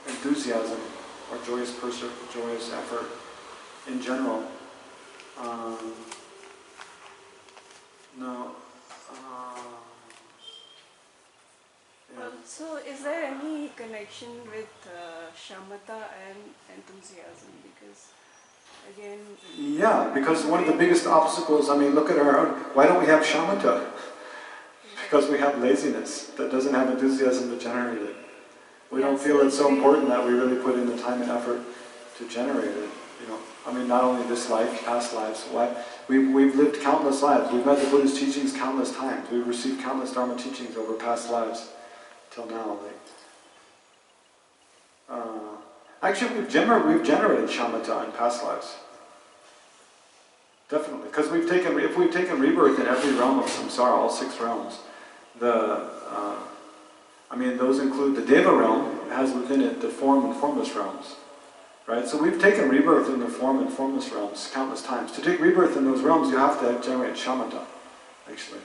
enthusiasm or joyous effort in general. No. Yeah. So is there any connection with shamatha and enthusiasm? Because again... Yeah, because one of the biggest obstacles, look at our own, why don't we have shamatha? Because we have laziness that doesn't have enthusiasm to generate it. We don't feel it's so important that we really put in the time and effort to generate it. Not only this life, past lives. We've lived countless lives. We've met the Buddhist teachings countless times. We've received countless Dharma teachings over past lives till now. Actually, we've generated shamatha in past lives. Definitely, because if we've taken rebirth in every realm of samsara, all 6 realms, those include the Deva realm. It has within it the form and formless realms. Right? So we've taken rebirth in the form and formless realms countless times. To take rebirth in those realms, you have to generate shamatha, actually.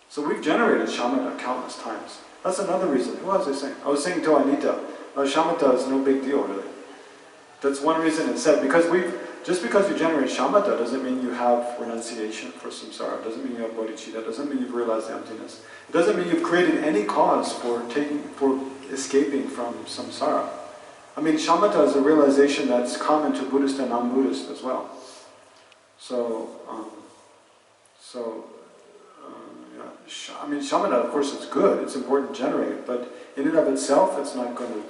So we've generated shamatha countless times. That's another reason. What was I saying? I was saying to Anita, shamatha is no big deal, really. That's one reason it said, just because you generate shamatha doesn't mean you have renunciation for samsara, doesn't mean you have bodhicitta, doesn't mean you've realized emptiness. It doesn't mean you've created any cause for escaping from samsara. Shamatha is a realization that's common to Buddhist and non-Buddhist as well. Shamatha, of course, it's good, it's important to generate, but in and of itself, it's not going to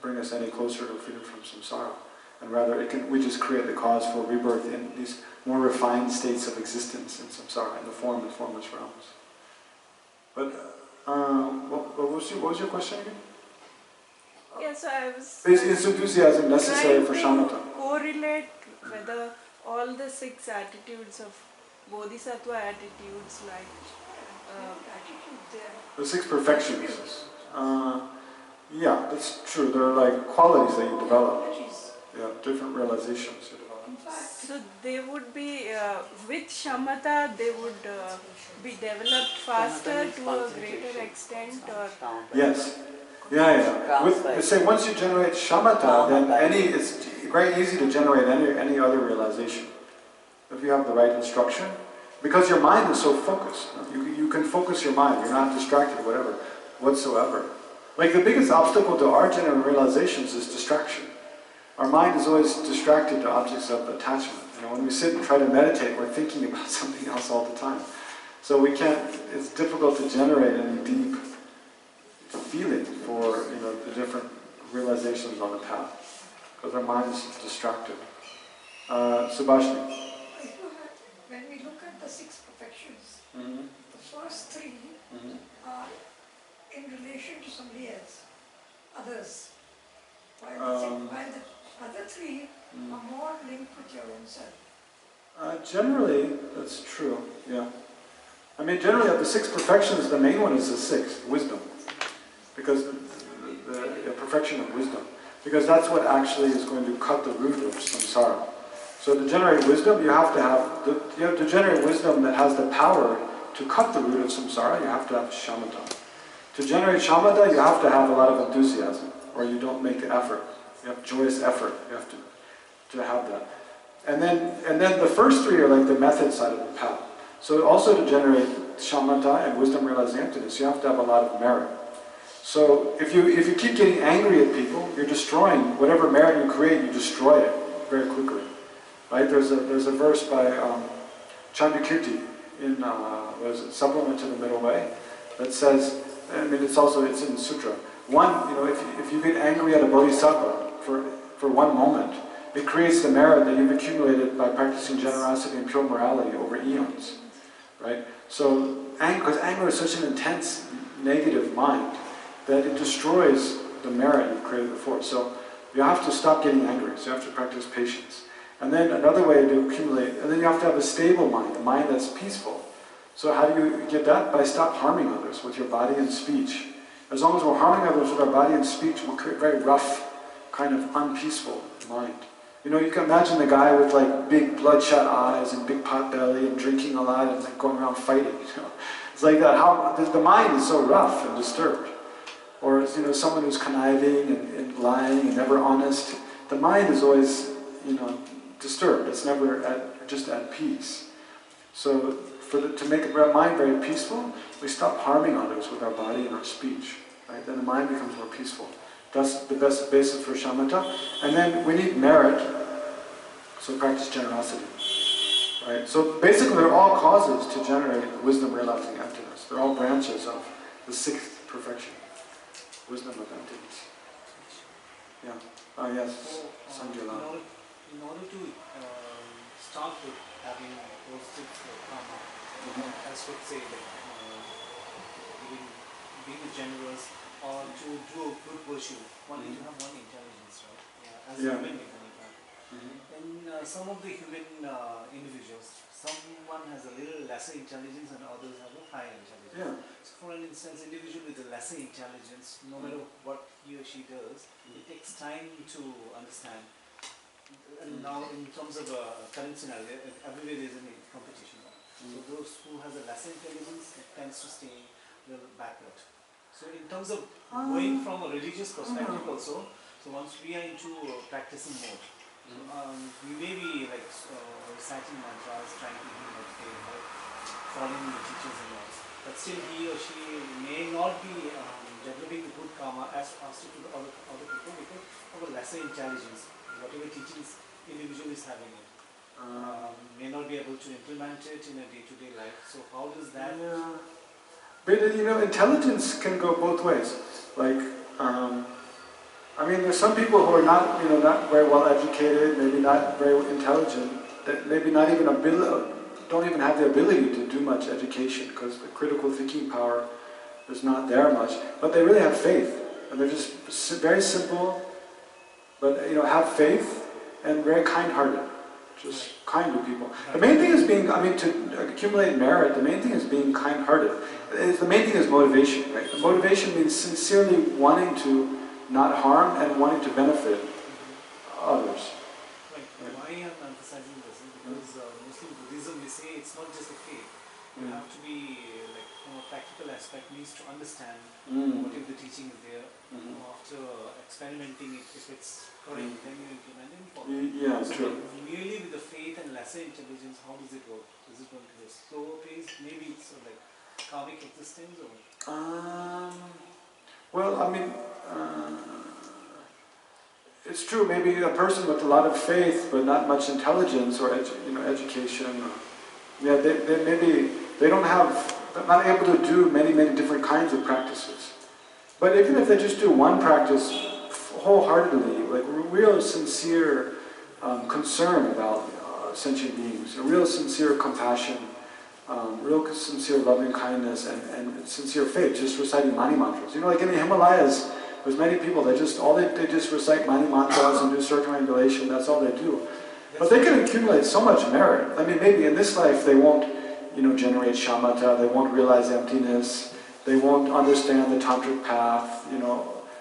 bring us any closer to freedom from samsara. And rather, we just create the cause for rebirth in these more refined states of existence in samsara, in the form and formless realms. But, what was your question again? Yes, I was... Is enthusiasm necessary for shamatha? To correlate whether all the 6 attitudes of bodhisattva attitudes like... the 6 perfections. Yeah, that's true. They're like qualities that you develop. Yeah, different realizations you develop. So they would be, with shamatha, they would be developed faster to a greater extent, or... Yes. Yeah. Say once you generate shamatha, then it's very easy to generate any other realization. If you have the right instruction. Because your mind is so focused. You can focus your mind, you're not distracted whatsoever. Like the biggest obstacle to our general realizations is distraction. Our mind is always distracted to objects of attachment. When we sit and try to meditate, we're thinking about something else all the time. So we can't, it's difficult to generate any deep feeling for, the different realizations on the path, because our mind is distracted. Subhashini. When we look at the 6 perfections, Mm-hmm. the first 3 Mm-hmm. are in relation to somebody else, others, while the other 3 are more linked with your own self. Generally, that's true, yeah. I mean, generally of the 6 perfections, the main one is the 6th, wisdom. Because the perfection of wisdom. Because that's what actually is going to cut the root of samsara. So to generate wisdom, you have to generate wisdom that has the power to cut the root of samsara, you have to have shamatha. To generate shamatha, you have to have a lot of enthusiasm, or you don't make the effort. You have joyous effort, you have to have that. And then the first 3 are like the method side of the path. So also to generate shamatha and wisdom realizing emptiness, you have to have a lot of merit. So if you keep getting angry at people, you're destroying whatever merit you create. You destroy it very quickly, right? There's a verse by Chandrakirti in Supplement to the Middle Way that says, I mean it's in the sutra. One, if you get angry at a bodhisattva for one moment, it creates the merit that you've accumulated by practicing generosity and pure morality over eons, right? So because anger is such an intense negative mind that it destroys the merit you've created before. So you have to stop getting angry, so you have to practice patience. And then another way to accumulate, and then you have to have a stable mind, a mind that's peaceful. So how do you get that? By stop harming others with your body and speech. As long as we're harming others with our body and speech, we'll create a very rough, kind of unpeaceful mind. You can imagine the guy with like big bloodshot eyes and big pot belly and drinking a lot and like going around fighting. It's like that. How the mind is so rough and disturbed. Or someone who's conniving and lying and never honest. The mind is always disturbed. It's never just at peace. So to make the mind very peaceful, we stop harming others with our body and our speech. Right? Then the mind becomes more peaceful. That's the best basis for shamatha. And then we need merit, so practice generosity. Right? So basically they're all causes to generate wisdom realizing emptiness. They're all branches of the 6th perfection. Wisdom of emptiness. Yeah. Yes. Sanjala. In order to start with having positive karma, as would say that being generous or to do a good virtue, one need to have one intelligence, right? Yeah, as a human being. And some of the human individuals, someone has a little lesser intelligence and others have a higher intelligence. Yeah. So for an instance, individual with a lesser intelligence, no matter what he or she does, it takes time to understand. And now in terms of current scenario, everywhere there is a competition. So those who has a lesser intelligence tends to stay a little backward. So in terms of going from a religious perspective also, so once we are into practicing mode, we may be like reciting mantras, trying to meditate, right? Following the teachers and all. But still he or she may not be developing the good karma as fast to the other people because of a lesser intelligence. Whatever teachings individual is having it. May not be able to implement it in a day-to-day life. So how does that... Yeah. But intelligence can go both ways. Like, I mean, there's some people who are not, not very well educated, maybe not very intelligent, that maybe not even don't even have the ability to do much education because the critical thinking power is not there much. But they really have faith, and they're just very simple, but have faith and very kind-hearted, just kind to people. The main thing is to accumulate merit. The main thing is being kind-hearted. The main thing is motivation, right? The motivation means sincerely wanting to not harm and wanting to benefit others. Right. Why I'm emphasizing this is because mostly in Buddhism we say it's not just a faith. You have to be like from a practical aspect means to understand what if the teaching is there. After experimenting it, if it's correct, then you implement it and follow. Yeah, so true. merely with the faith and lesser intelligence, how does it work? Is it going to be a slower pace? Maybe it's like karmic existence or? Well, I mean, it's true. Maybe a person with a lot of faith but not much intelligence or education. They maybe they're not able to do many, many different kinds of practices. But even if they just do one practice wholeheartedly, like real sincere concern about sentient beings, a real sincere compassion, real sincere loving kindness, and sincere faith, just reciting Mani mantras. You know, like in the Himalayas, there's many people that they just recite Mani mantras and do circumambulation, that's all they do. But they can accumulate so much merit. I mean, maybe in this life they won't, generate shamatha, they won't realize emptiness, they won't understand the tantric path,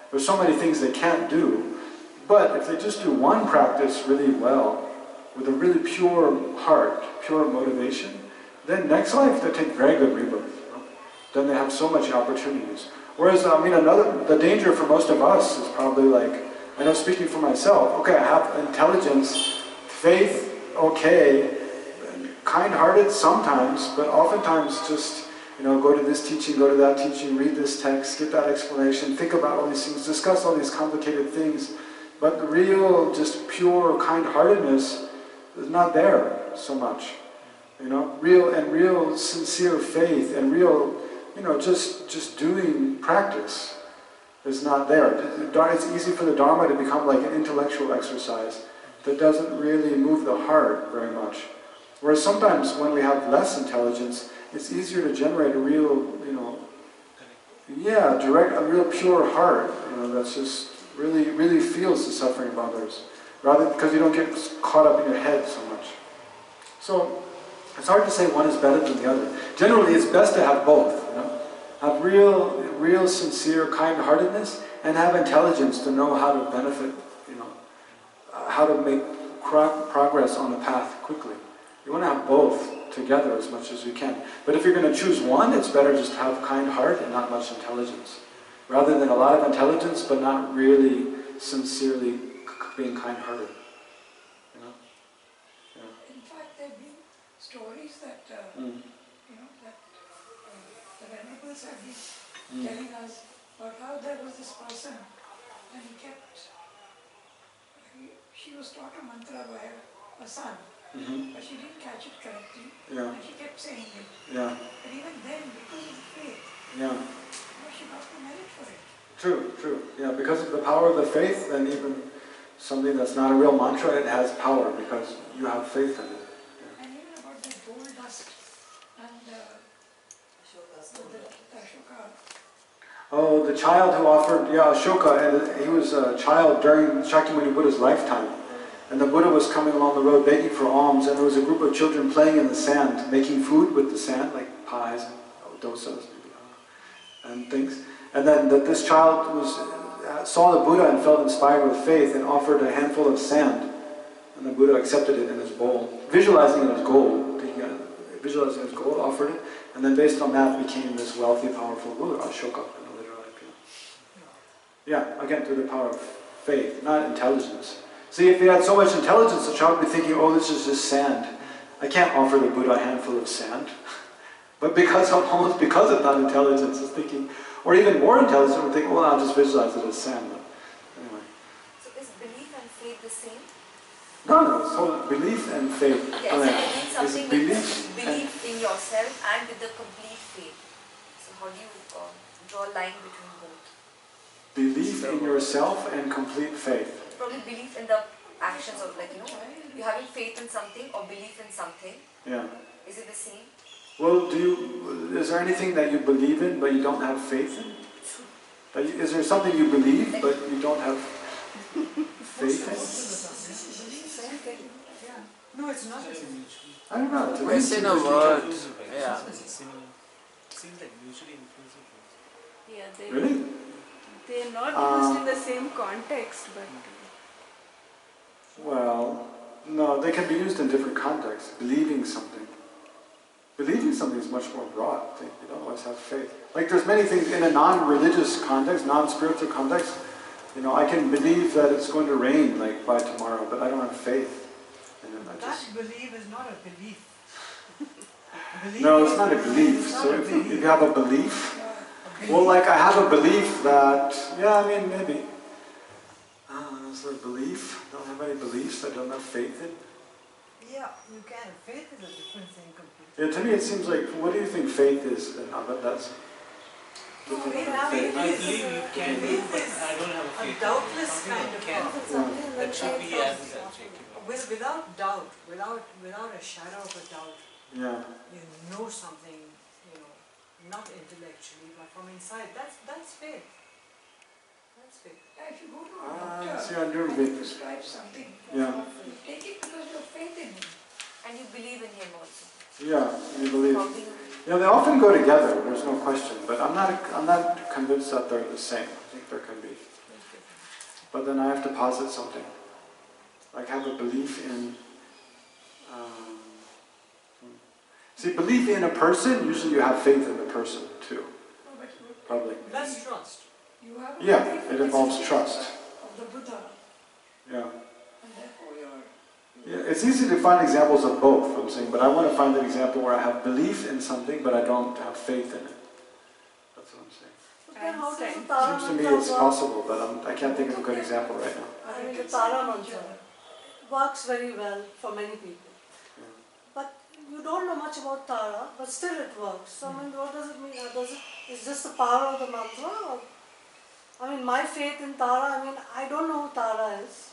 There's so many things they can't do. But if they just do one practice really well, with a really pure heart, pure motivation, then next life they take very good rebirth. Then they have so much opportunities. Whereas, the danger for most of us is probably like, I know speaking for myself, okay, I have intelligence, faith, okay, kind-hearted sometimes, but oftentimes just, go to this teaching, go to that teaching, read this text, get that explanation, think about all these things, discuss all these complicated things, but the real, just pure kind-heartedness is not there so much. Real sincere faith and real, just doing practice is not there. It's easy for the Dharma to become like an intellectual exercise that doesn't really move the heart very much. Whereas sometimes when we have less intelligence, it's easier to generate a real, a real pure heart, that's just really feels the suffering of others, rather because you don't get caught up in your head so much. So it's hard to say one is better than the other. Generally, it's best to have both. Have real sincere kind-heartedness and have intelligence to know how to benefit, how to make progress on the path quickly. You want to have both together as much as you can. But if you're going to choose one, it's better just to have kind heart and not much intelligence, rather than a lot of intelligence but not really sincerely being kind-hearted. In fact, there have been stories that that the Venerables have been telling us about how there was this person and she was taught a mantra by her son, but she didn't catch it correctly, and she kept saying it. But even then, because of the faith, she got the merit for it. True. Yeah, because of the power of the faith, then even something that's not a real mantra, it has power because you have faith in it. And even about the gold dust and the Ashoka. Oh, the child who offered, Ashoka, and he was a child during Shakyamuni Buddha's lifetime. And the Buddha was coming along the road begging for alms, and there was a group of children playing in the sand, making food with the sand, like pies and dosas and things. And then this child saw the Buddha and felt inspired with faith and offered a handful of sand. And the Buddha accepted it in his bowl, visualizing it as gold. Visualizing it as gold, offered it, and then based on that became this wealthy, powerful Buddha, Ashoka, in the later life. Yeah, again, through the power of faith, not intelligence. See, if he had so much intelligence, the child would be thinking, oh, this is just sand. I can't offer the Buddha a handful of sand. But almost because of that intelligence, is thinking, or even more intelligent, would think, well, I'll just visualize it as sand. But anyway. So is belief and faith the same? No, so belief and faith. Yes, so something belief in yourself and with the complete faith. So how do you draw a line between both? Belief in yourself and complete faith. Probably belief in the actions of you're having faith in something or belief in something. Yeah. Is it the same? Well, is there anything that you believe in but you don't have faith in? Is there something you believe but you don't have faith in? No, it's not the same. I don't know. To me, It's in a word. Yeah. Seems like mutually inclusive. Yeah, Really? they're not used in the same context, but... Well, no, they can be used in different contexts. Believing something. Believing something is much more broad. You don't always have faith. Like there's many things in a non-religious context, non-spiritual context. I can believe that it's going to rain by tomorrow, but I don't have faith. That belief is not a belief. No, it's not a belief. So if you have a belief, well, I have a belief that, maybe. Is there a belief? I don't have any beliefs I don't have faith in. Yeah, you can. Faith is a different thing completely. Yeah, to me it seems like, what do you think faith is? And that's Faith I is believe you can do, but I don't have a a faith. doubtless Something kind you of can faith. do. That should be as is unshakable. Without doubt, without a shadow of a doubt, yeah. you know something, you know, not intellectually, but from inside. That's faith. That's faith. If you go to a doctor see, I do and agree. he prescribes something, Yeah. you take it because you have faith in him. And you believe in him also. Yeah, you believe. How do you? Yeah, they often go together, there's no question, but I'm not convinced that they're the same. I think there can be. But then I have to posit something. Like have a belief in... see, belief in a person, usually you have faith in the person too. No, but Probably. That's trust. you have a Yeah, belief it in the involves existence trust. of the Buddha, Yeah. and therefore Yeah, it's easy to find examples of both, I'm saying, but I want to find an example where I have belief in something, but I don't have faith in it. That's what I'm saying. But then how does the Seems Tara to me mantra it's work? possible, but I can't think of a good example right now. I mean, the Tara mantra works very well for many people. Yeah. But you don't know much about Tara, but still it works. So, I mean, what does it mean? Is just the power of the mantra? Or, I mean, my faith in Tara, I mean, I don't know who Tara is.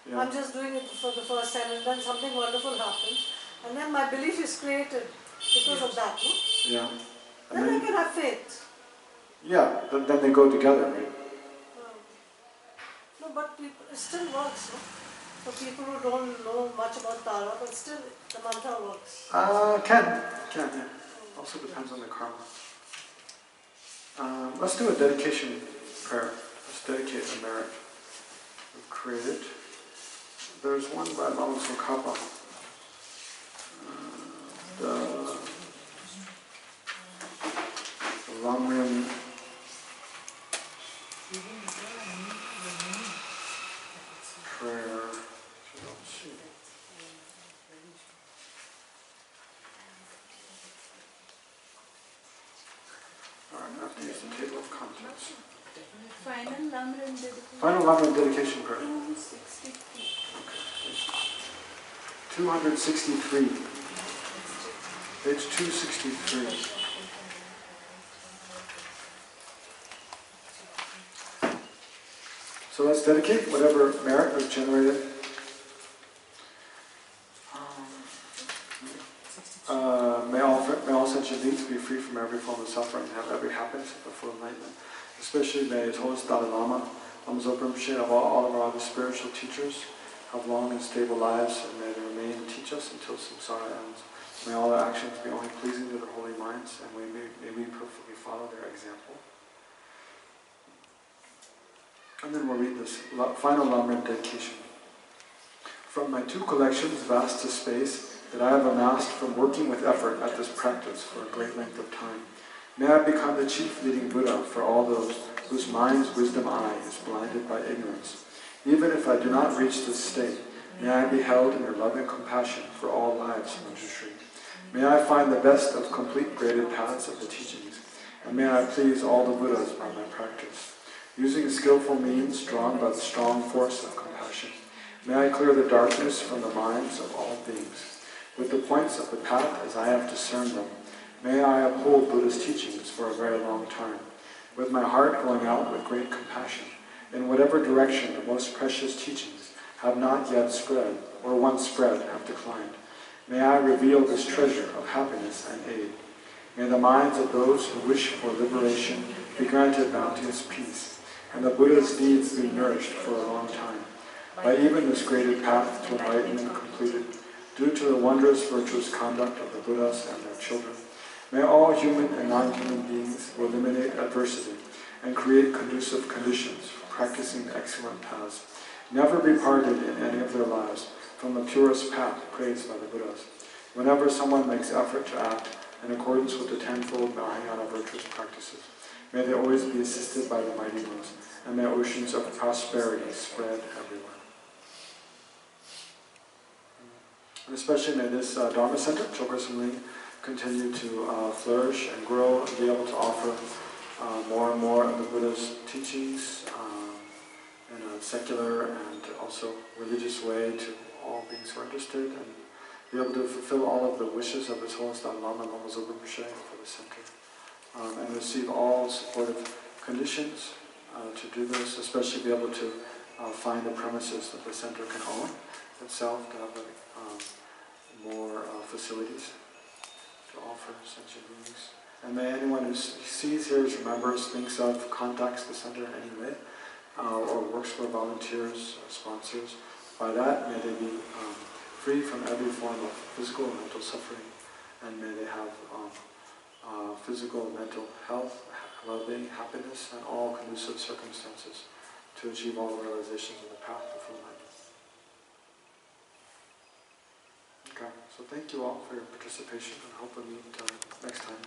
Yeah. I'm just doing it for the first time, and then something wonderful happens. And then my belief is created because of that, no? Yeah. Then I can have faith. Yeah, then they go together, right? No, but people, it still works, no? For people who don't know much about Tara, but still the mantra works. Can, yeah. Also depends on the karma. Let's do a dedication prayer. Let's dedicate the merit we've created. There's one by Lama Tsongkhapa. The Lamrim prayer. Alright, I have to use the table of contents. Final Lamrim dedication. Final Lamrim dedication prayer. 263. 263. Page 263. So let's dedicate whatever merit we've generated. May all sentient beings be free from every form of suffering and have every happiness of full enlightenment. Especially may His Holiness Dalai Lama, Lama Tsongkhapa, of all of our other spiritual teachers, have long and stable lives, and may they remain and teach us until samsara ends. May all our actions be only pleasing to their holy minds, and may we perfectly follow their example. And then we'll read this final Lamrim dedication. From my 2 collections, vast to space, that I have amassed from working with effort at this practice for a great length of time, may I become the chief leading Buddha for all those whose mind's wisdom eye is blinded by ignorance. Even if I do not reach this state, may I be held in your loving compassion for all lives, Manjushri. May I find the best of complete graded paths of the teachings, and may I please all the Buddhas by my practice. Using skillful means drawn by the strong force of compassion, may I clear the darkness from the minds of all beings. With the points of the path as I have discerned them, may I uphold Buddha's teachings for a very long time, with my heart going out with great compassion, in whatever direction the most precious teachings have not yet spread, or once spread have declined. May I reveal this treasure of happiness and aid. May the minds of those who wish for liberation be granted bounteous peace, and the Buddha's deeds be nourished for a long time. By even this graded path to enlightenment completed, due to the wondrous virtuous conduct of the Buddhas and their children, may all human and non-human beings eliminate adversity and create conducive conditions for practicing the excellent paths, never be parted in any of their lives from the purest path praised by the Buddhas. Whenever someone makes effort to act in accordance with the tenfold Mahayana virtuous practices, may they always be assisted by the mighty ones, and may oceans of prosperity spread everywhere. And especially may this Dharma Center, Choe Ling, continue to flourish and grow and be able to offer more and more of the Buddha's teachings in a secular and also religious way to all beings who are interested, and be able to fulfill all of the wishes of His Holiness Dalai Lama, Lama Zopa Rinpoche for the center, and receive all supportive conditions to do this, especially be able to find the premises that the center can own itself to have more facilities to offer sentient beings. And may anyone who sees, hears, remembers, thinks of, contacts the center in any way, or works for volunteers or sponsors, by that may they be free from every form of physical and mental suffering, and may they have physical and mental health, well-being, happiness, and all conducive circumstances to achieve all the realizations of the path to full enlightenment. Okay, so thank you all for your participation, and hope we meet next time.